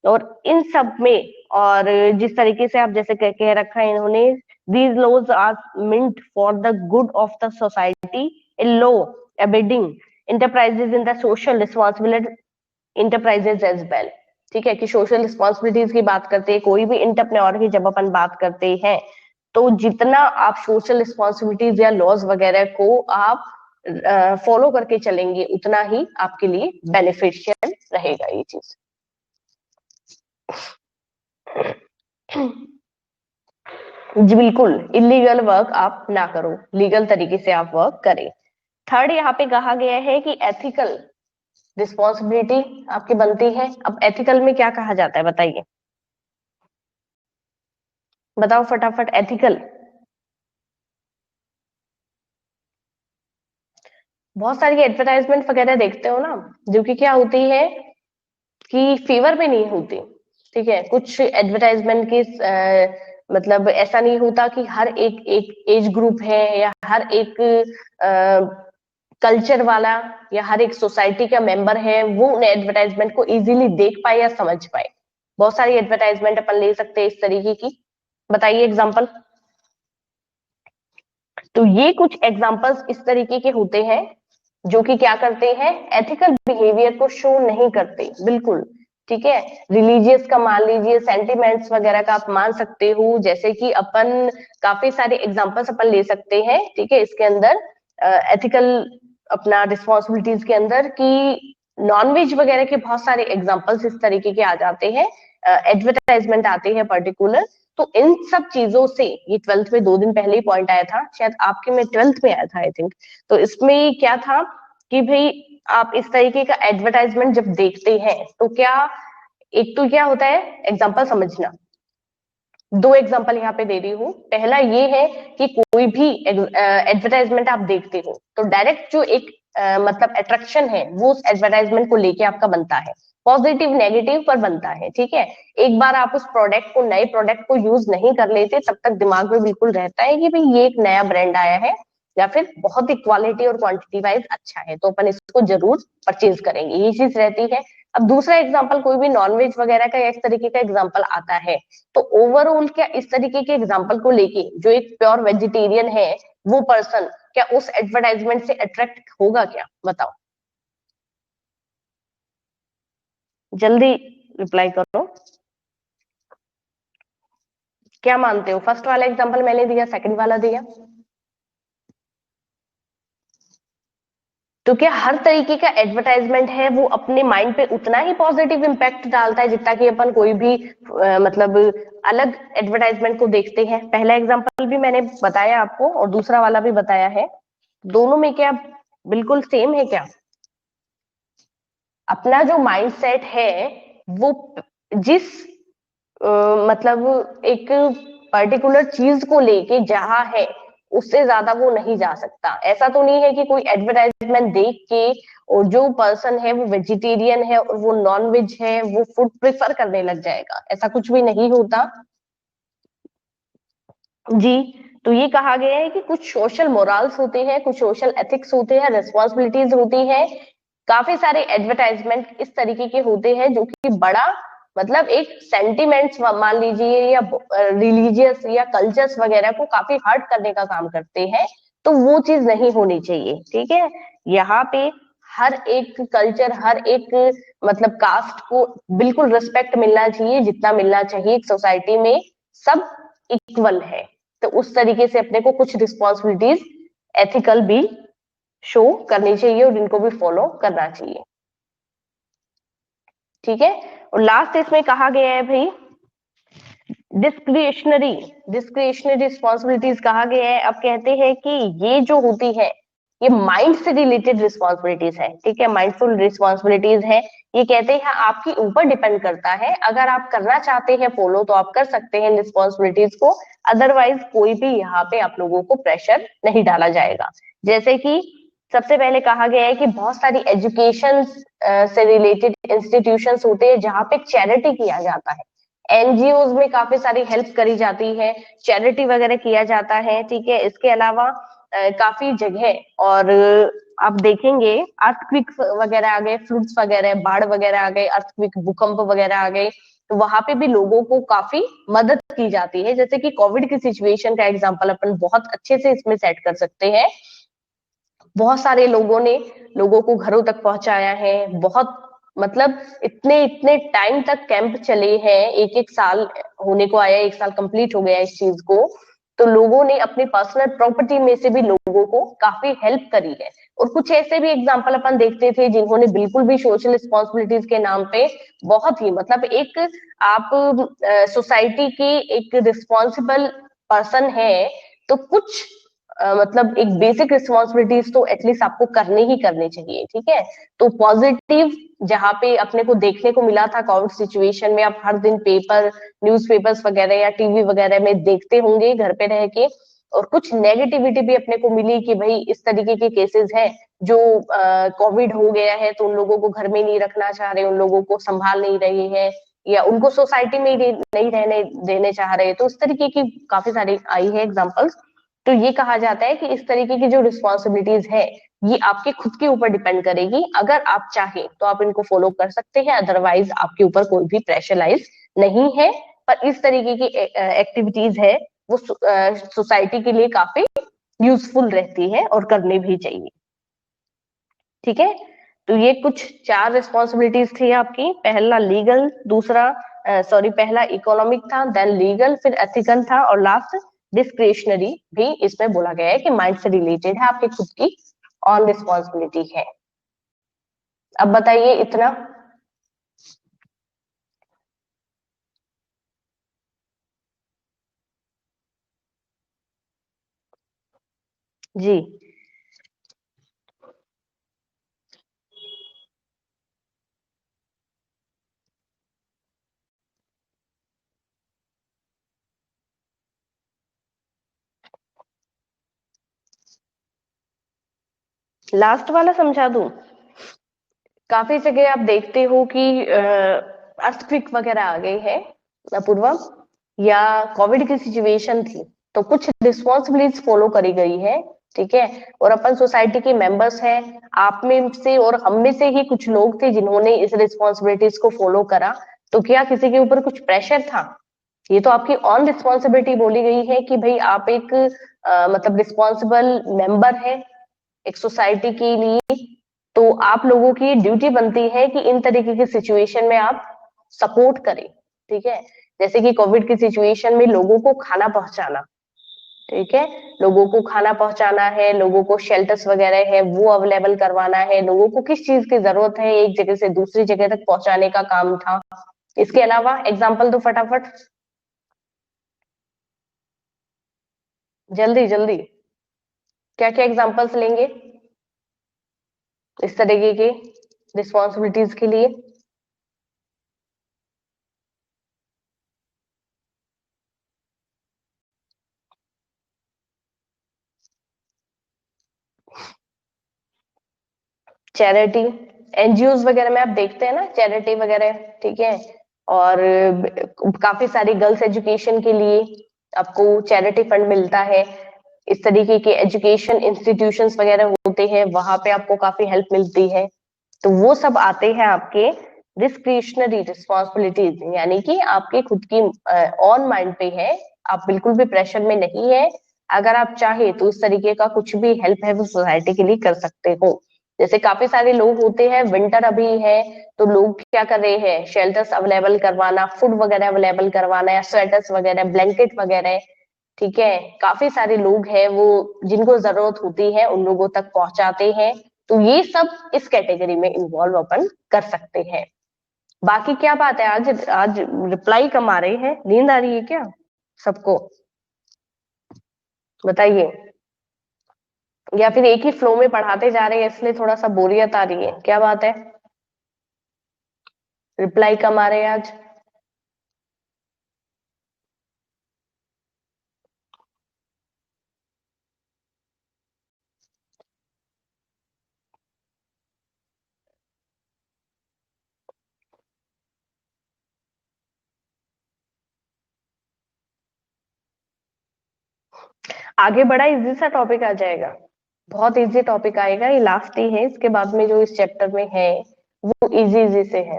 और इन सब में, और जिस तरीके से आप जैसे कह रखा है इन्होंने, these laws are meant for the good of the society, a law abiding enterprises in the social responsibility enterprises as well, ठीक है, कि सोशल रिस्पॉन्सिबिलिटीज की बात करते हैं, कोई भी इंटरप्रेन्योर की जब अपन बात करते हैं तो जितना आप सोशल रिस्पॉन्सिबिलिटीज या लॉज वगैरह को आप फॉलो करके चलेंगे उतना ही आपके लिए बेनिफिशियल रहेगा ये चीज। जी बिल्कुल, इलीगल वर्क आप ना करो, लीगल तरीके से आप वर्क करें। थर्ड यहाँ पे कहा गया है कि एथिकल रिस्पॉन्सिबिलिटी आपकी बनती है। अब एथिकल में क्या कहा जाता है बताइए, बताओ फटाफट। एथिकल, बहुत सारी एडवर्टाइजमेंट वगैरह देखते हो ना, जो कि क्या होती है कि फेवर में नहीं होती, ठीक है। कुछ एडवर्टाइजमेंट की मतलब ऐसा नहीं होता कि हर एक एक एज ग्रुप है या हर एक कल्चर वाला या हर एक सोसाइटी का मेंबर है वो उन एडवर्टाइजमेंट को इजीली देख पाए या समझ पाए। बहुत सारी एडवर्टाइजमेंट अपन ले सकते हैं इस तरीके की। बताइए एग्जांपल। तो ये कुछ एग्जांपल्स इस तरीके के होते हैं जो कि क्या करते हैं, एथिकल बिहेवियर को शो नहीं करते, बिल्कुल, ठीक है। रिलीजियस का मान लीजिए, सेंटिमेंट्स वगैरह का आप मान सकते हो, जैसे कि अपन काफी सारे एग्जांपल्स अपन ले सकते हैं, ठीक है, इसके अंदर एथिकल अपना रिस्पॉन्सिबिलिटीज के अंदर, कि नॉनवेज वगैरह के बहुत सारे एग्जांपल्स इस तरीके के आ जाते हैं, एडवर्टाइजमेंट आते हैं पर्टिकुलर। तो इन सब चीजों से, ये 12th में 2 दिन पहले ही पॉइंट आया था, शायद आपके में 12th में आया था आई थिंक। तो इसमें क्या था कि भाई आप इस तरीके का एडवर्टाइजमेंट जब देखते हैं तो क्या, एक तो क्या होता है, एग्जांपल समझना। दो एग्जांपल यहाँ पे दे रही हूँ। पहला ये है कि कोई भी एडवर्टाइजमेंट आप देखते हो तो डायरेक्ट जो एक मतलब अट्रैक्शन है वो उस एडवर्टाइजमेंट को लेके आपका बनता है, पॉजिटिव नेगेटिव पर बनता है, ठीक है। एक बार आप उस प्रोडक्ट को, नए प्रोडक्ट को यूज नहीं कर लेते तब तक दिमाग में बिल्कुल रहता है कि भाई ये एक नया ब्रांड आया है या फिर बहुत ही क्वालिटी और क्वांटिटी वाइज अच्छा है, तो अपन इसको जरूर परचेज करेंगे, ये चीज रहती है। अब दूसरा एग्जाम्पल, कोई भी नॉनवेज वगैरह का इस तरीके का एग्जाम्पल आता है, तो ओवरऑल क्या इस तरीके के एग्जाम्पल को लेके जो एक प्योर वेजिटेरियन है वो पर्सन क्या उस एडवर्टाइजमेंट से अट्रैक्ट होगा क्या, बताओ जल्दी रिप्लाई करो। क्या मानते हो, फर्स्ट वाला एग्जाम्पल मैंने दिया, सेकंड वाला दिया, तो क्या हर तरीके का एडवर्टाइजमेंट है वो अपने माइंड पे उतना ही पॉजिटिव इम्पैक्ट डालता है जितना कि अपन कोई भी मतलब अलग एडवर्टाइजमेंट को देखते हैं। पहला एग्जांपल भी मैंने बताया आपको और दूसरा वाला भी बताया है, दोनों में क्या बिल्कुल सेम है क्या। अपना जो माइंडसेट है वो जिस मतलब एक पर्टिकुलर चीज को लेके जहां है उससे ज्यादा वो नहीं जा सकता। ऐसा तो नहीं है कि कोई एडवर्टाइजमेंट देख के और जो पर्सन है वो वेजिटेरियन है और वो नॉन वेज है वो फूड प्रेफर करने लग जाएगा, ऐसा कुछ भी नहीं होता जी। तो ये कहा गया है कि कुछ सोशल मोरल्स होते हैं, कुछ सोशल एथिक्स होते हैं, रिस्पॉन्सिबिलिटीज होती हैं। काफी सारे एडवर्टाइजमेंट इस तरीके के होते हैं जो कि बड़ा मतलब एक सेंटिमेंट्स मान लीजिए या रिलीजियस या कल्चर्स वगैरह को काफी हर्ट करने का काम करते हैं, तो वो चीज नहीं होनी चाहिए। ठीक है, यहाँ पे हर एक कल्चर, हर एक मतलब कास्ट को बिल्कुल रिस्पेक्ट मिलना चाहिए, जितना मिलना चाहिए एक सोसाइटी में सब इक्वल है। तो उस तरीके से अपने को कुछ रिस्पॉन्सिबिलिटीज एथिकल भी शो करनी चाहिए और इनको भी फॉलो करना चाहिए। ठीक है, और लास्ट इसमें कहा गया है भाई डिस्क्रिशनरी डिस्क्रिशनरी रिस्पॉन्सिबिलिटीज कहा गया है। अब कहते हैं कि ये जो होती है ये माइंड से रिलेटेड रिस्पॉन्सिबिलिटीज है। ठीक है, माइंडफुल रिस्पॉन्सिबिलिटीज है। ये कहते हैं आपके ऊपर डिपेंड करता है, अगर आप करना चाहते हैं फॉलो तो आप कर सकते हैं रिस्पॉन्सिबिलिटीज को, अदरवाइज कोई भी यहाँ पे आप लोगों को प्रेशर नहीं डाला जाएगा। जैसे कि सबसे पहले कहा गया है कि बहुत सारी एजुकेशन से रिलेटेड इंस्टीट्यूशंस होते हैं जहाँ पे चैरिटी किया जाता है, एनजीओज में काफी सारी हेल्प करी जाती है, चैरिटी वगैरह किया जाता है। ठीक है, इसके अलावा काफी जगह और आप देखेंगे अर्थक्विक वगैरह आ गए, फ्लूड्स वगैरह, बाढ़ वगैरह आ गए, अर्थक्विक भूकंप वगैरह आ गए, तो वहां पे भी लोगों को काफी मदद की जाती है। जैसे कि कोविड की सिचुएशन का एग्जांपल अपन बहुत अच्छे से इसमें सेट कर सकते हैं। बहुत सारे लोगों ने लोगों को घरों तक पहुंचाया है, बहुत मतलब इतने इतने टाइम तक कैंप चले हैं, एक एक साल होने को आया, एक साल कंप्लीट हो गया इस चीज को। तो लोगों ने अपनी पर्सनल प्रॉपर्टी में से भी लोगों को काफी हेल्प करी है। और कुछ ऐसे भी एग्जांपल अपन देखते थे जिन्होंने बिल्कुल भी सोशल रिस्पॉन्सिबिलिटीज के नाम पे बहुत ही मतलब एक आप सोसाइटी के एक रिस्पॉन्सिबल पर्सन है तो कुछ मतलब एक बेसिक रिस्पॉन्सिबिलिटीज तो एटलीस्ट आपको करने ही करने चाहिए। ठीक है, तो पॉजिटिव जहाँ पे अपने को देखने को मिला था कोविड सिचुएशन में, आप हर दिन पेपर न्यूज़पेपर्स वगैरह या टीवी वगैरह में देखते होंगे घर पे रह के, और कुछ नेगेटिविटी भी अपने को मिली कि भाई इस तरीके के केसेस हैं जो कोविड हो गया है तो उन लोगों को घर में नहीं रखना चाह रहे, उन लोगों को संभाल नहीं रहे हैं या उनको सोसाइटी में नहीं रहने देने चाह रहे, तो इस तरीके की काफी सारी आई है एग्जाम्पल्स। तो ये कहा जाता है कि इस तरीके की जो रिस्पॉन्सिबिलिटीज है ये आपके खुद के ऊपर डिपेंड करेगी, अगर आप चाहें तो आप इनको फॉलो कर सकते हैं, अदरवाइज आपके ऊपर कोई भी प्रेशराइज नहीं है। पर इस तरीके की एक्टिविटीज है वो सोसाइटी के लिए काफी यूजफुल रहती है और करनी भी चाहिए। ठीक है, तो ये कुछ 4 रिस्पॉन्सिबिलिटीज थी आपकी। पहला लीगल, दूसरा सॉरी पहला इकोनॉमिक था, देन लीगल, फिर एथिकल था और लास्ट डिस्क्रिशनरी भी इसमें बोला गया है कि माइंड से रिलेटेड है, आपकी खुद की ऑन रिस्पॉन्सिबिलिटी है। अब बताइए इतना। जी, लास्ट वाला समझा दूं। काफी जगह आप देखते हो कि अर्थक्वेक वगैरह आ गई है अपूर्वा, या कोविड की सिचुएशन थी तो कुछ रिस्पॉन्सिबिलिटीज फॉलो करी गई है। ठीक है, और अपन सोसाइटी के मेंबर्स हैं, आप में से और हम में से ही कुछ लोग थे जिन्होंने इस रिस्पॉन्सिबिलिटीज को फॉलो करा, तो क्या किसी के ऊपर कुछ प्रेशर था? ये तो आपकी ऑन रिस्पॉन्सिबिलिटी बोली गई है कि भाई आप एक मतलब रिस्पॉन्सिबल मेंबर है एक सोसाइटी के लिए, तो आप लोगों की ड्यूटी बनती है कि इन तरीके की सिचुएशन में आप सपोर्ट करें। ठीक है, जैसे कि कोविड की सिचुएशन में लोगों को खाना पहुंचाना, ठीक है, लोगों को खाना पहुंचाना है, लोगों को शेल्टर्स वगैरह है वो अवेलेबल करवाना है, लोगों को किस चीज की जरूरत है एक जगह से दूसरी जगह तक पहुंचाने का काम था। इसके अलावा एग्जाम्पल दो फटाफट, जल्दी जल्दी, क्या क्या एग्जाम्पल्स लेंगे इस तरीके के रिस्पॉन्सिबिलिटीज के लिए? चैरिटी, एनजीओज वगैरह में आप देखते हैं ना, चैरिटी वगैरह, ठीक है। और काफी सारी गर्ल्स एजुकेशन के लिए आपको चैरिटी फंड मिलता है। इस तरीके के एजुकेशन इंस्टीट्यूशंस वगैरह होते हैं, वहां पे आपको काफी हेल्प मिलती है। तो वो सब आते हैं आपके डिस्क्रिशनरी रिस्पॉन्सिबिलिटीज, यानी कि आपके खुद की ऑन माइंड पे है, आप बिल्कुल भी प्रेशर में नहीं है। अगर आप चाहे तो इस तरीके का कुछ भी हेल्प है वो सोसाइटी के लिए कर सकते हो। जैसे काफी सारे लोग होते हैं, विंटर अभी है तो लोग क्या कर रहे हैं, शेल्टर्स अवेलेबल करवाना, फूड वगैरह अवेलेबल करवाना, या स्वेटर्स वगैरह, ब्लैंकेट वगैरह, ठीक है। काफी सारे लोग हैं वो जिनको जरूरत होती है उन लोगों तक पहुंचाते हैं। तो ये सब इस कैटेगरी में इन्वॉल्व अपन कर सकते हैं। बाकी क्या बात है, आज आज रिप्लाई कम आ रहे हैं, नींद आ रही है क्या सबको, बताइए। या फिर एक ही फ्लो में पढ़ाते जा रहे हैं इसलिए थोड़ा सा बोरियत आ रही है, क्या बात है, रिप्लाई कम आ रहे हैं आज। आगे बड़ा इजी सा टॉपिक आ जाएगा, बहुत इजी टॉपिक आएगा, ये लास्ट ही है, इसके बाद में जो इस चैप्टर में है वो इजी इजी से है।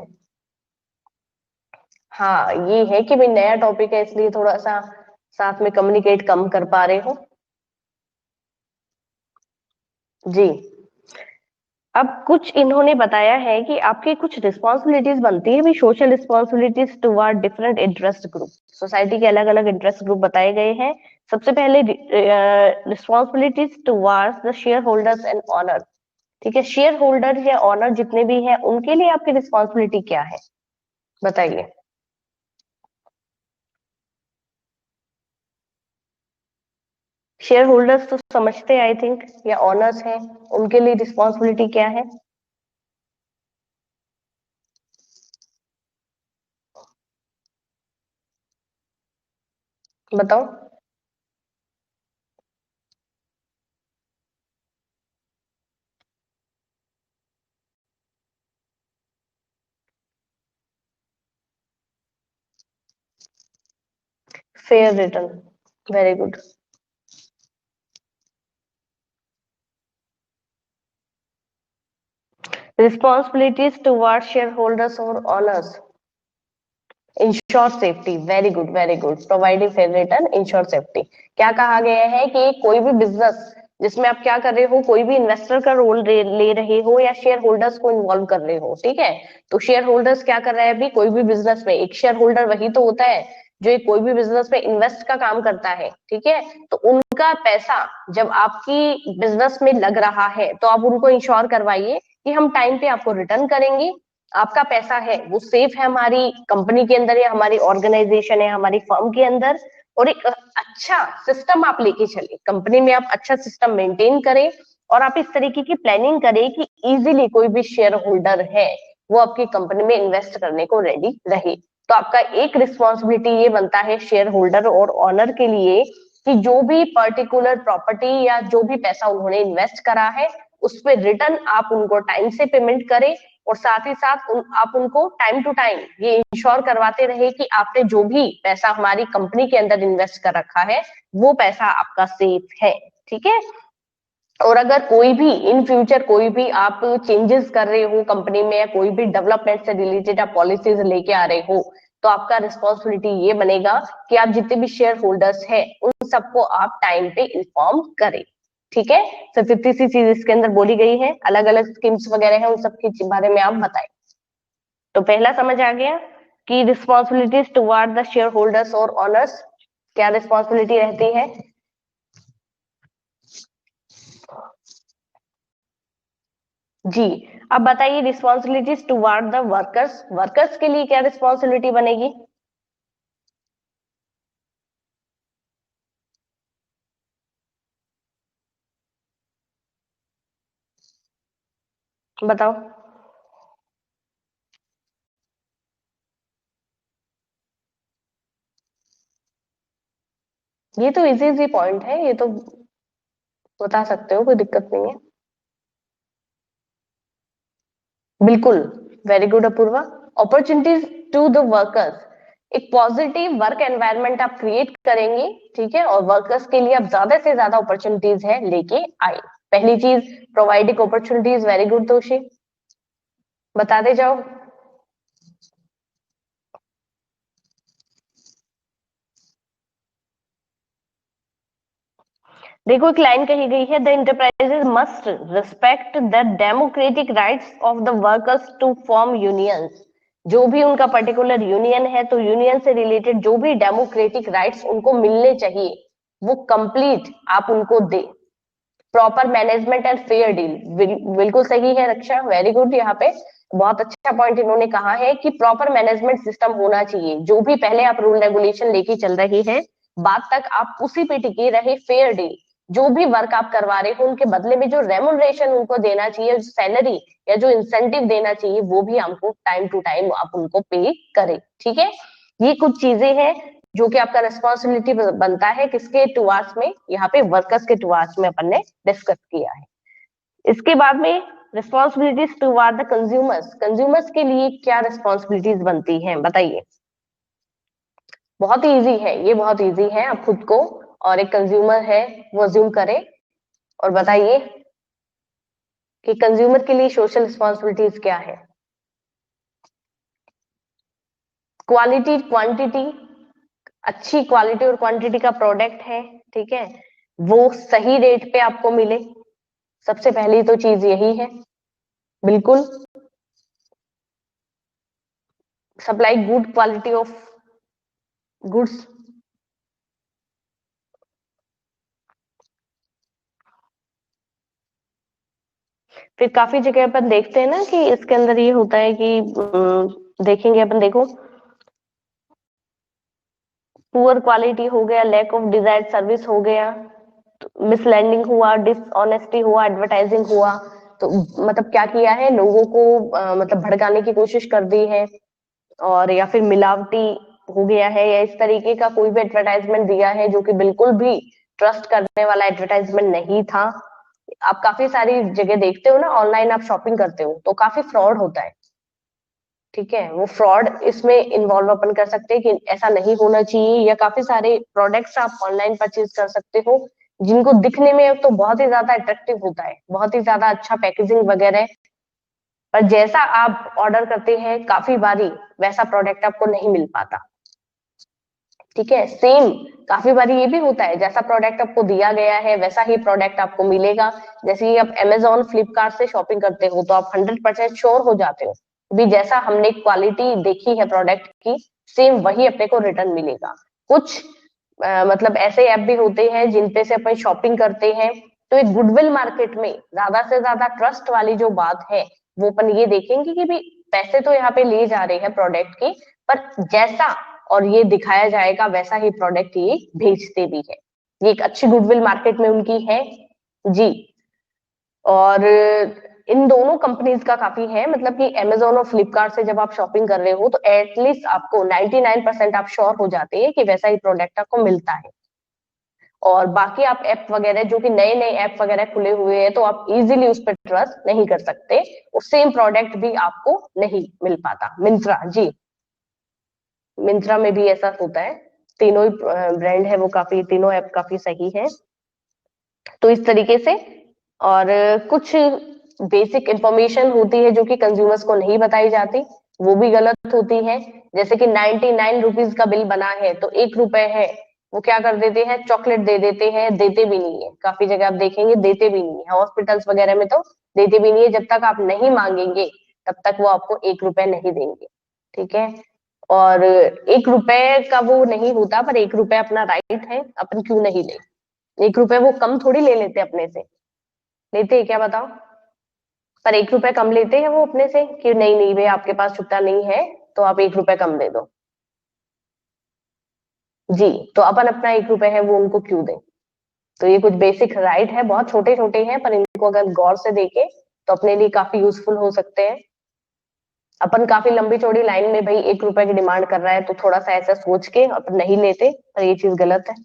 हाँ ये है कि भाई नया टॉपिक है इसलिए थोड़ा सा साथ में कम्युनिकेट कम कर पा रहे हो। जी, अब कुछ इन्होंने बताया है कि आपकी कुछ रिस्पॉन्सिबिलिटीज बनती है भी, social responsibilities toward different interest group. Society के अलग अलग इंटरेस्ट ग्रुप बताए गए हैं। सबसे पहले responsibilities towards the shareholders and owner, ठीक है। शेयर होल्डर या ऑनर जितने भी हैं उनके लिए आपकी रिस्पॉन्सिबिलिटी क्या है, बताइए। शेयर होल्डर्स तो समझते हैं आई थिंक, या ऑनर्स हैं, उनके लिए रिस्पॉन्सिबिलिटी क्या है, बताओ। Fair return, very good. Responsibilities toward shareholders और owners, ensure safety, very good very good, providing fair return, ensure safety. क्या कहा गया है कि कोई भी बिजनेस जिसमें आप क्या कर रहे हो, कोई भी इन्वेस्टर का रोल ले रहे हो या शेयर होल्डर्स को इन्वॉल्व कर रहे हो, ठीक है। तो शेयर होल्डर्स क्या कर रहे हैं अभी, कोई भी बिजनेस में एक शेयर होल्डर वही तो होता है जो एक कोई भी बिजनेस में इन्वेस्ट का काम करता है, ठीक है। तो उनका पैसा जब आपकी बिजनेस में लग रहा है तो आप उनको इंश्योर करवाइए कि हम टाइम पे आपको रिटर्न करेंगे, आपका पैसा है वो सेफ है हमारी कंपनी के अंदर या हमारी ऑर्गेनाइजेशन है, हमारी फर्म के अंदर। और एक अच्छा सिस्टम आप लेके चले कंपनी में, आप अच्छा सिस्टम मेंटेन करें और आप इस तरीके की प्लानिंग करें कि इजीली कोई भी शेयर होल्डर है वो आपकी कंपनी में इन्वेस्ट करने को रेडी रहे। तो आपका एक रिस्पॉन्सिबिलिटी ये बनता है शेयर होल्डर और ऑनर के लिए कि जो भी पर्टिकुलर प्रॉपर्टी या जो भी पैसा उन्होंने इन्वेस्ट करा है उस पर रिटर्न आप उनको टाइम से पेमेंट करें। और साथ ही साथ आप उनको टाइम टू टाइम ये इंश्योर करवाते रहे कि आपने जो भी पैसा हमारी कंपनी के अंदर इन्वेस्ट कर रखा है वो पैसा आपका सेफ है, ठीक है। और अगर कोई भी इन फ्यूचर कोई भी आप चेंजेस कर रहे हो कंपनी में या कोई भी डेवलपमेंट से रिलेटेड आप पॉलिसीज लेके आ रहे हो तो आपका रिस्पॉन्सिबिलिटी ये बनेगा कि आप जितने भी शेयर होल्डर्स हैं उन सबको आप टाइम पे इन्फॉर्म करें, ठीक है। तो 50 सी चीज इसके अंदर बोली गई है, अलग अलग स्कीम्स वगैरह है, उन सब के बारे में आप बताएं। तो पहला समझ आ गया कि responsibilities toward the shareholders और ऑनर्स, क्या रिस्पॉन्सिबिलिटी रहती है। जी, अब बताइए responsibilities toward the workers, workers के लिए क्या रिस्पॉन्सिबिलिटी बनेगी, बताओ। ये तो इजी इजी पॉइंट है, ये तो बता सकते हो, कोई दिक्कत नहीं है। बिल्कुल, very good Apurva. Opportunities to the workers, एक पॉजिटिव वर्क एनवायरनमेंट आप क्रिएट करेंगे, ठीक है, और वर्कर्स के लिए आप ज्यादा से ज्यादा अपॉर्चुनिटीज है लेके आए। पहली चीज, प्रोवाइडिंग अपॉर्चुनिटीज, वेरी गुड दोषी, बताते जाओ। देखो एक लाइन कही गई है, the enterprises must respect the democratic rights of the workers to form unions. जो भी उनका पर्टिकुलर यूनियन है तो यूनियन से रिलेटेड जो भी डेमोक्रेटिक राइट्स उनको मिलने चाहिए वो कंप्लीट आप उनको दे। Proper management and fair deal, बिल्कुल सही है रक्षा, वेरी गुड। यहाँ पे बहुत अच्छा पॉइंट इन्होंने कहा है कि प्रॉपर मैनेजमेंट सिस्टम होना चाहिए। जो भी पहले आप रूल रेगुलेशन लेके चल रहे हैं बाद तक आप उसी पे टिके रहे। फेयर डील, जो भी वर्क आप करवा रहे हो उनके बदले में जो रेमुनरेशन उनको देना चाहिए, जो सैलरी या जो इंसेंटिव देना चाहिए वो भी हमको टाइम टू टाइम आप उनको पे करें, ठीक है। ये कुछ चीजें हैं जो कि आपका रिस्पॉन्सिबिलिटी बनता है किसके टुवार्ड्स में, यहाँ पे वर्कर्स के टुवार्ड्स में अपन ने डिस्कस किया है। इसके बाद में responsibilities toward the consumers, consumers के लिए क्या रिस्पॉन्सिबिलिटीज बनती हैं बताइए। बहुत ही इजी है ये, बहुत इजी है। आप खुद को और एक कंज्यूमर है वो अज्यूम करें और बताइए कि कंज्यूमर के लिए सोशल रिस्पॉन्सिबिलिटीज क्या है। क्वालिटी क्वांटिटी, अच्छी क्वालिटी और क्वांटिटी का प्रोडक्ट है, ठीक है, वो सही रेट पे आपको मिले, सबसे पहली तो चीज यही है। बिल्कुल, supply good quality of goods. फिर काफी जगह अपन देखते हैं ना कि इसके अंदर ये होता है कि देखेंगे अपन, देखो पुअर क्वालिटी हो गया, लैक ऑफ डिजायर्ड सर्विस हो गया, मिसलैंडिंग हुआ, डिसऑनेस्टी हुआ, एडवर्टाइजिंग हुआ। तो मतलब क्या किया है, लोगों को मतलब भड़काने की कोशिश कर दी है, और या फिर मिलावटी हो गया है, या इस तरीके का कोई भी एडवर्टाइजमेंट दिया है जो कि बिल्कुल भी ट्रस्ट करने वाला एडवर्टाइजमेंट नहीं था। आप काफी सारी जगह देखते हो ना, ऑनलाइन आप शॉपिंग करते हो तो काफी फ्रॉड होता है, ठीक है। वो फ्रॉड इसमें इन्वॉल्व अपन कर सकते हैं कि ऐसा नहीं होना चाहिए। या काफी सारे प्रोडक्ट्स आप ऑनलाइन परचेज कर सकते हो जिनको दिखने में तो बहुत ही ज्यादा अट्रैक्टिव होता है, बहुत ही ज्यादा अच्छा पैकेजिंग वगैरह, पर जैसा आप ऑर्डर करते हैं काफी बारी वैसा प्रोडक्ट आपको नहीं मिल पाता, ठीक है। सेम काफी बारी ये भी होता है, जैसा प्रोडक्ट आपको दिया गया है वैसा ही प्रोडक्ट आपको मिलेगा। जैसे कि आप अमेजोन फ्लिपकार्ट से शॉपिंग करते हो तो आप 100% श्योर हो जाते हो भी जैसा हमने क्वालिटी देखी है प्रोडक्ट की सेम वही अपने को रिटर्न मिलेगा। कुछ मतलब ऐसे ऐप भी होते हैं जिन पे से अपन शॉपिंग करते हैं, तो एक गुडविल मार्केट में ज्यादा से ज्यादा ट्रस्ट वाली जो बात है वो अपन ये देखेंगे कि भी पैसे तो यहाँ पे लिए जा रहे हैं प्रोडक्ट की, पर जैसा और ये दिखाया जाएगा वैसा ही प्रोडक्ट ये भेजते भी है। ये एक अच्छी गुडविल मार्केट में उनकी है जी। और इन दोनों कंपनीज का काफी है, मतलब कि अमेजोन और फ्लिपकार्ट से जब आप शॉपिंग कर रहे हो तो एटलीस्ट आपको 99% आप श्योर हो जाते हैं कि वैसा ही प्रोडक्ट आपको मिलता है। और बाकी आप ऐप वगैरह जो कि नए नए ऐप वगैरह खुले हुए हैं तो आप इजीली उस पर ट्रस्ट नहीं कर सकते, और सेम प्रोडक्ट भी आपको नहीं मिल पाता। मिंत्रा जी, मिंत्रा में भी ऐसा होता है, तीनों ही ब्रांड है वो, काफी तीनों ऐप काफी सही है। तो इस तरीके से, और कुछ बेसिक इंफॉर्मेशन होती है जो कि कंज्यूमर्स को नहीं बताई जाती, वो भी गलत होती है। जैसे कि 99 रुपीज का बिल बना है तो 1 रुपए है, वो क्या कर देते हैं, चॉकलेट दे देते हैं, देते भी नहीं है। काफी जगह आप देखेंगे देते भी नहीं है, हॉस्पिटल्स वगैरह में तो देते भी नहीं है। जब तक आप नहीं मांगेंगे तब तक वो आपको 1 रुपए नहीं देंगे, ठीक है। और 1 रुपए का वो नहीं होता, पर 1 रुपए अपना राइट है, अपन क्यों नहीं ले। 1 रुपए वो कम थोड़ी ले लेते अपने से, लेते हैं क्या बताओ। पर 1 रुपए कम लेते हैं वो अपने से कि नहीं नहीं भाई आपके पास छुट्टा नहीं है तो आप 1 रुपए कम दे दो जी। तो अपन अपना 1 रुपए है वो उनको क्यों दें। तो ये कुछ बेसिक राइट है, बहुत छोटे छोटे हैं, पर इनको अगर गौर से देखें तो अपने लिए काफी यूजफुल हो सकते हैं। अपन काफी लंबी चौड़ी लाइन में भाई 1 रुपए की डिमांड कर रहा है तो थोड़ा सा ऐसा सोच के अपन नहीं लेते, पर ये चीज गलत है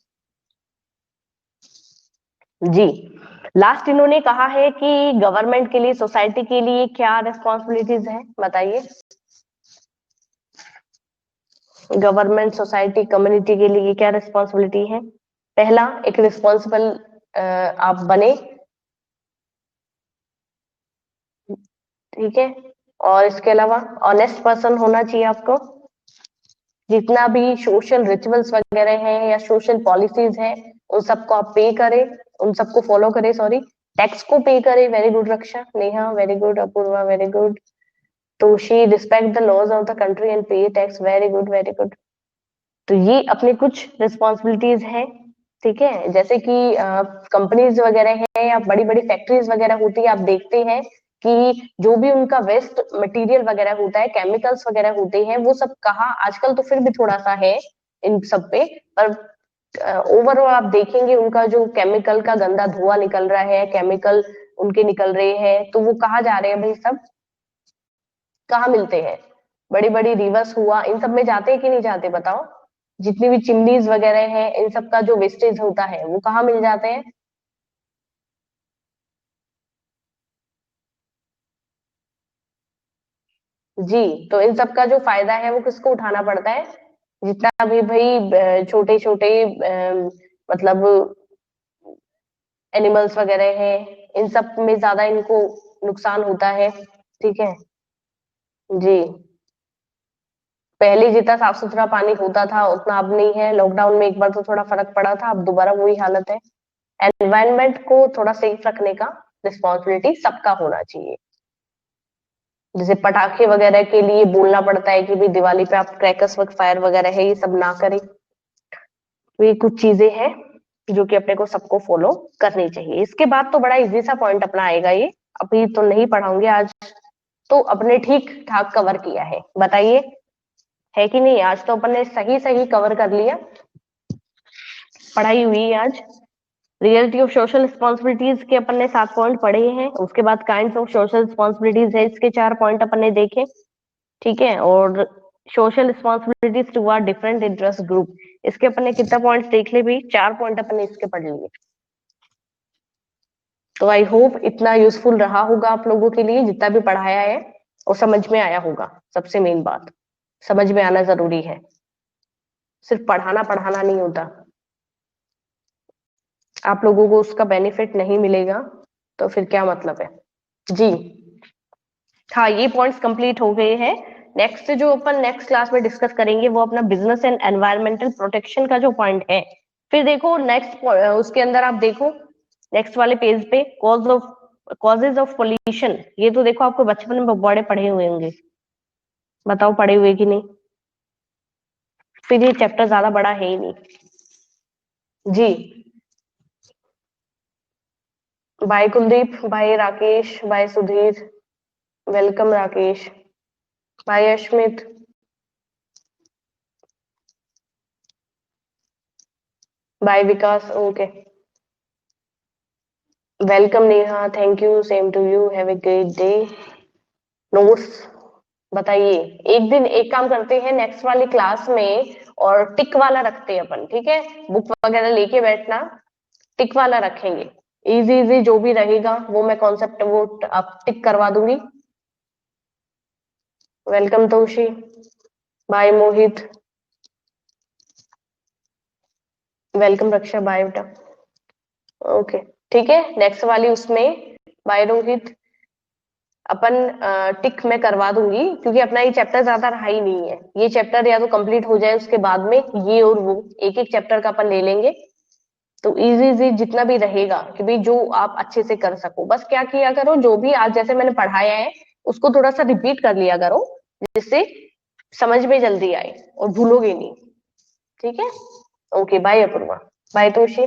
जी। लास्ट इन्होंने कहा है कि गवर्नमेंट के लिए, सोसाइटी के लिए क्या रिस्पॉन्सिबिलिटीज है, बताइए। गवर्नमेंट, सोसाइटी, कम्युनिटी के लिए क्या रिस्पॉन्सिबिलिटी है? पहला, एक रिस्पॉन्सिबल आप बने, ठीक है। और इसके अलावा ऑनेस्ट पर्सन होना चाहिए आपको। जितना भी सोशल रिचुअल्स वगैरह हैं या सोशल पॉलिसीज हैं, उन सबको आप पे करें, उन सबको फॉलो करें, सॉरी, टैक्स को पे करें। Very good Raksha, Neha very good, Apoorva very good, Toshi respect the laws of the country and pay tax, very good very good. तो ये अपनी कुछ रिस्पॉन्सिबिलिटीज हैं, ठीक है। जैसे कि कंपनीज वगैरह हैं या बड़ी बड़ी फैक्ट्रीज वगैरह होती है, आप देखते हैं कि जो भी उनका वेस्ट मटेरियल वगैरह होता है, केमिकल्स वगैरह होते हैं, वो सब कहाँ, आजकल तो फिर भी थोड़ा सा है इन सब पे, पर ओवरऑल आप देखेंगे उनका जो केमिकल का गंदा धुआं निकल रहा है, केमिकल उनके निकल रहे हैं, तो वो कहाँ जा रहे हैं भाई? सब कहाँ मिलते हैं? बड़ी बड़ी रिवर्स हुआ, इन सब में जाते हैं कि नहीं जाते, बताओ। जितनी भी चिमनीज वगैरह हैं, इन सब का जो वेस्टेज होता है वो कहाँ मिल जाते हैं? जी। तो इन सब का जो फायदा है वो किसको उठाना पड़ता है? जितना भी भाई छोटे छोटे मतलब एनिमल्स वगैरह हैं, इन सब में ज्यादा इनको नुकसान होता है, ठीक है। जी। पहले जितना साफ सुथरा पानी होता था उतना अब नहीं है। लॉकडाउन में एक बार तो थोड़ा फर्क पड़ा था, अब दोबारा वही हालत है। एनवायरनमेंट को थोड़ा सेफ रखने का रिस्पॉन्सिबिलिटी सबका होना चाहिए। जैसे पटाखे वगैरह के लिए बोलना पड़ता है कि भाई दिवाली पे आप क्रैकर्स फायर वगैरह है, ये सब ना करें। तो ये कुछ चीजें हैं जो कि अपने को सबको फॉलो करनी चाहिए। इसके बाद तो बड़ा इजी सा पॉइंट अपना आएगा ये, अभी तो नहीं पढ़ाऊंगे आज, तो अपने ठीक ठाक कवर किया है, बताइए है कि नहीं? आज तो अपन ने सही सही कवर कर लिया, पढ़ाई हुई आज। रियलिटी ऑफ सोशल रिस्पॉन्सिबिलिटीज के अपन ने 7 पॉइंट पढ़े हैं। उसके बाद काइंड्स ऑफ सोशल रिस्पॉन्सिबिलिटीज है, इसके 4 पॉइंट अपन ने देखे, ठीक है। और social responsibilities to our different interest group, इसके अपन ने कितना पॉइंट्स देख ले भी? 4 पॉइंट अपन ने इसके पढ़ लिए। तो आई होप इतना यूजफुल रहा होगा आप लोगों के लिए, जितना भी पढ़ाया है और समझ में आया होगा। सबसे मेन बात, समझ में आना जरूरी है, सिर्फ पढ़ाना पढ़ाना नहीं होता। आप लोगों को उसका बेनिफिट नहीं मिलेगा तो फिर क्या मतलब है? जी। हाँ, ये पॉइंट्स कंप्लीट हो गए हैं। नेक्स्ट जो अपन नेक्स्ट क्लास में डिस्कस करेंगे वो अपना बिजनेस एंड एनवायरमेंटल प्रोटेक्शन का जो पॉइंट है। फिर देखो नेक्स्ट उसके अंदर आप देखो नेक्स्ट वाले पेज पे कॉजेज ऑफ पोल्यूशन, ये तो देखो आपको बचपन में बड़े पढ़े हुए होंगे, बताओ पढ़े हुए कि नहीं? फिर ये चैप्टर ज्यादा बड़ा है ही नहीं। जी। Bye Kuldeep, bye Rakesh, bye Sudhir, welcome Rakesh, bye Ashmit, bye Vikas, okay, welcome Neha, thank you, same to you, have a great day. Notes बताइए। एक दिन एक काम करते हैं नेक्स्ट वाली क्लास में, और टिक वाला रखते हैं अपन, ठीक है। बुक वगैरह लेके बैठना, टिक वाला रखेंगे। इजी इजी जो भी रहेगा वो मैं कॉन्सेप्ट वो आप टिक करवा दूंगी। वेलकम तोशी, बाय मोहित, वेलकम रक्षा, बाय बेटा, ओके, ठीक है। नेक्स्ट वाली उसमें बाय रोहित, अपन टिक में करवा दूंगी, क्योंकि अपना ये चैप्टर ज्यादा रहा ही नहीं है। ये चैप्टर या तो कंप्लीट हो जाए, उसके बाद में ये और वो एक एक चैप्टर का अपन ले लेंगे। तो इजी इजी जितना भी रहेगा कि भाई जो आप अच्छे से कर सको, बस क्या किया करो, जो भी आज जैसे मैंने पढ़ाया है उसको थोड़ा सा रिपीट कर लिया करो, जिससे समझ में जल्दी आए और भूलोगे नहीं, ठीक है। Okay, bye Apoorva, bye Toshi.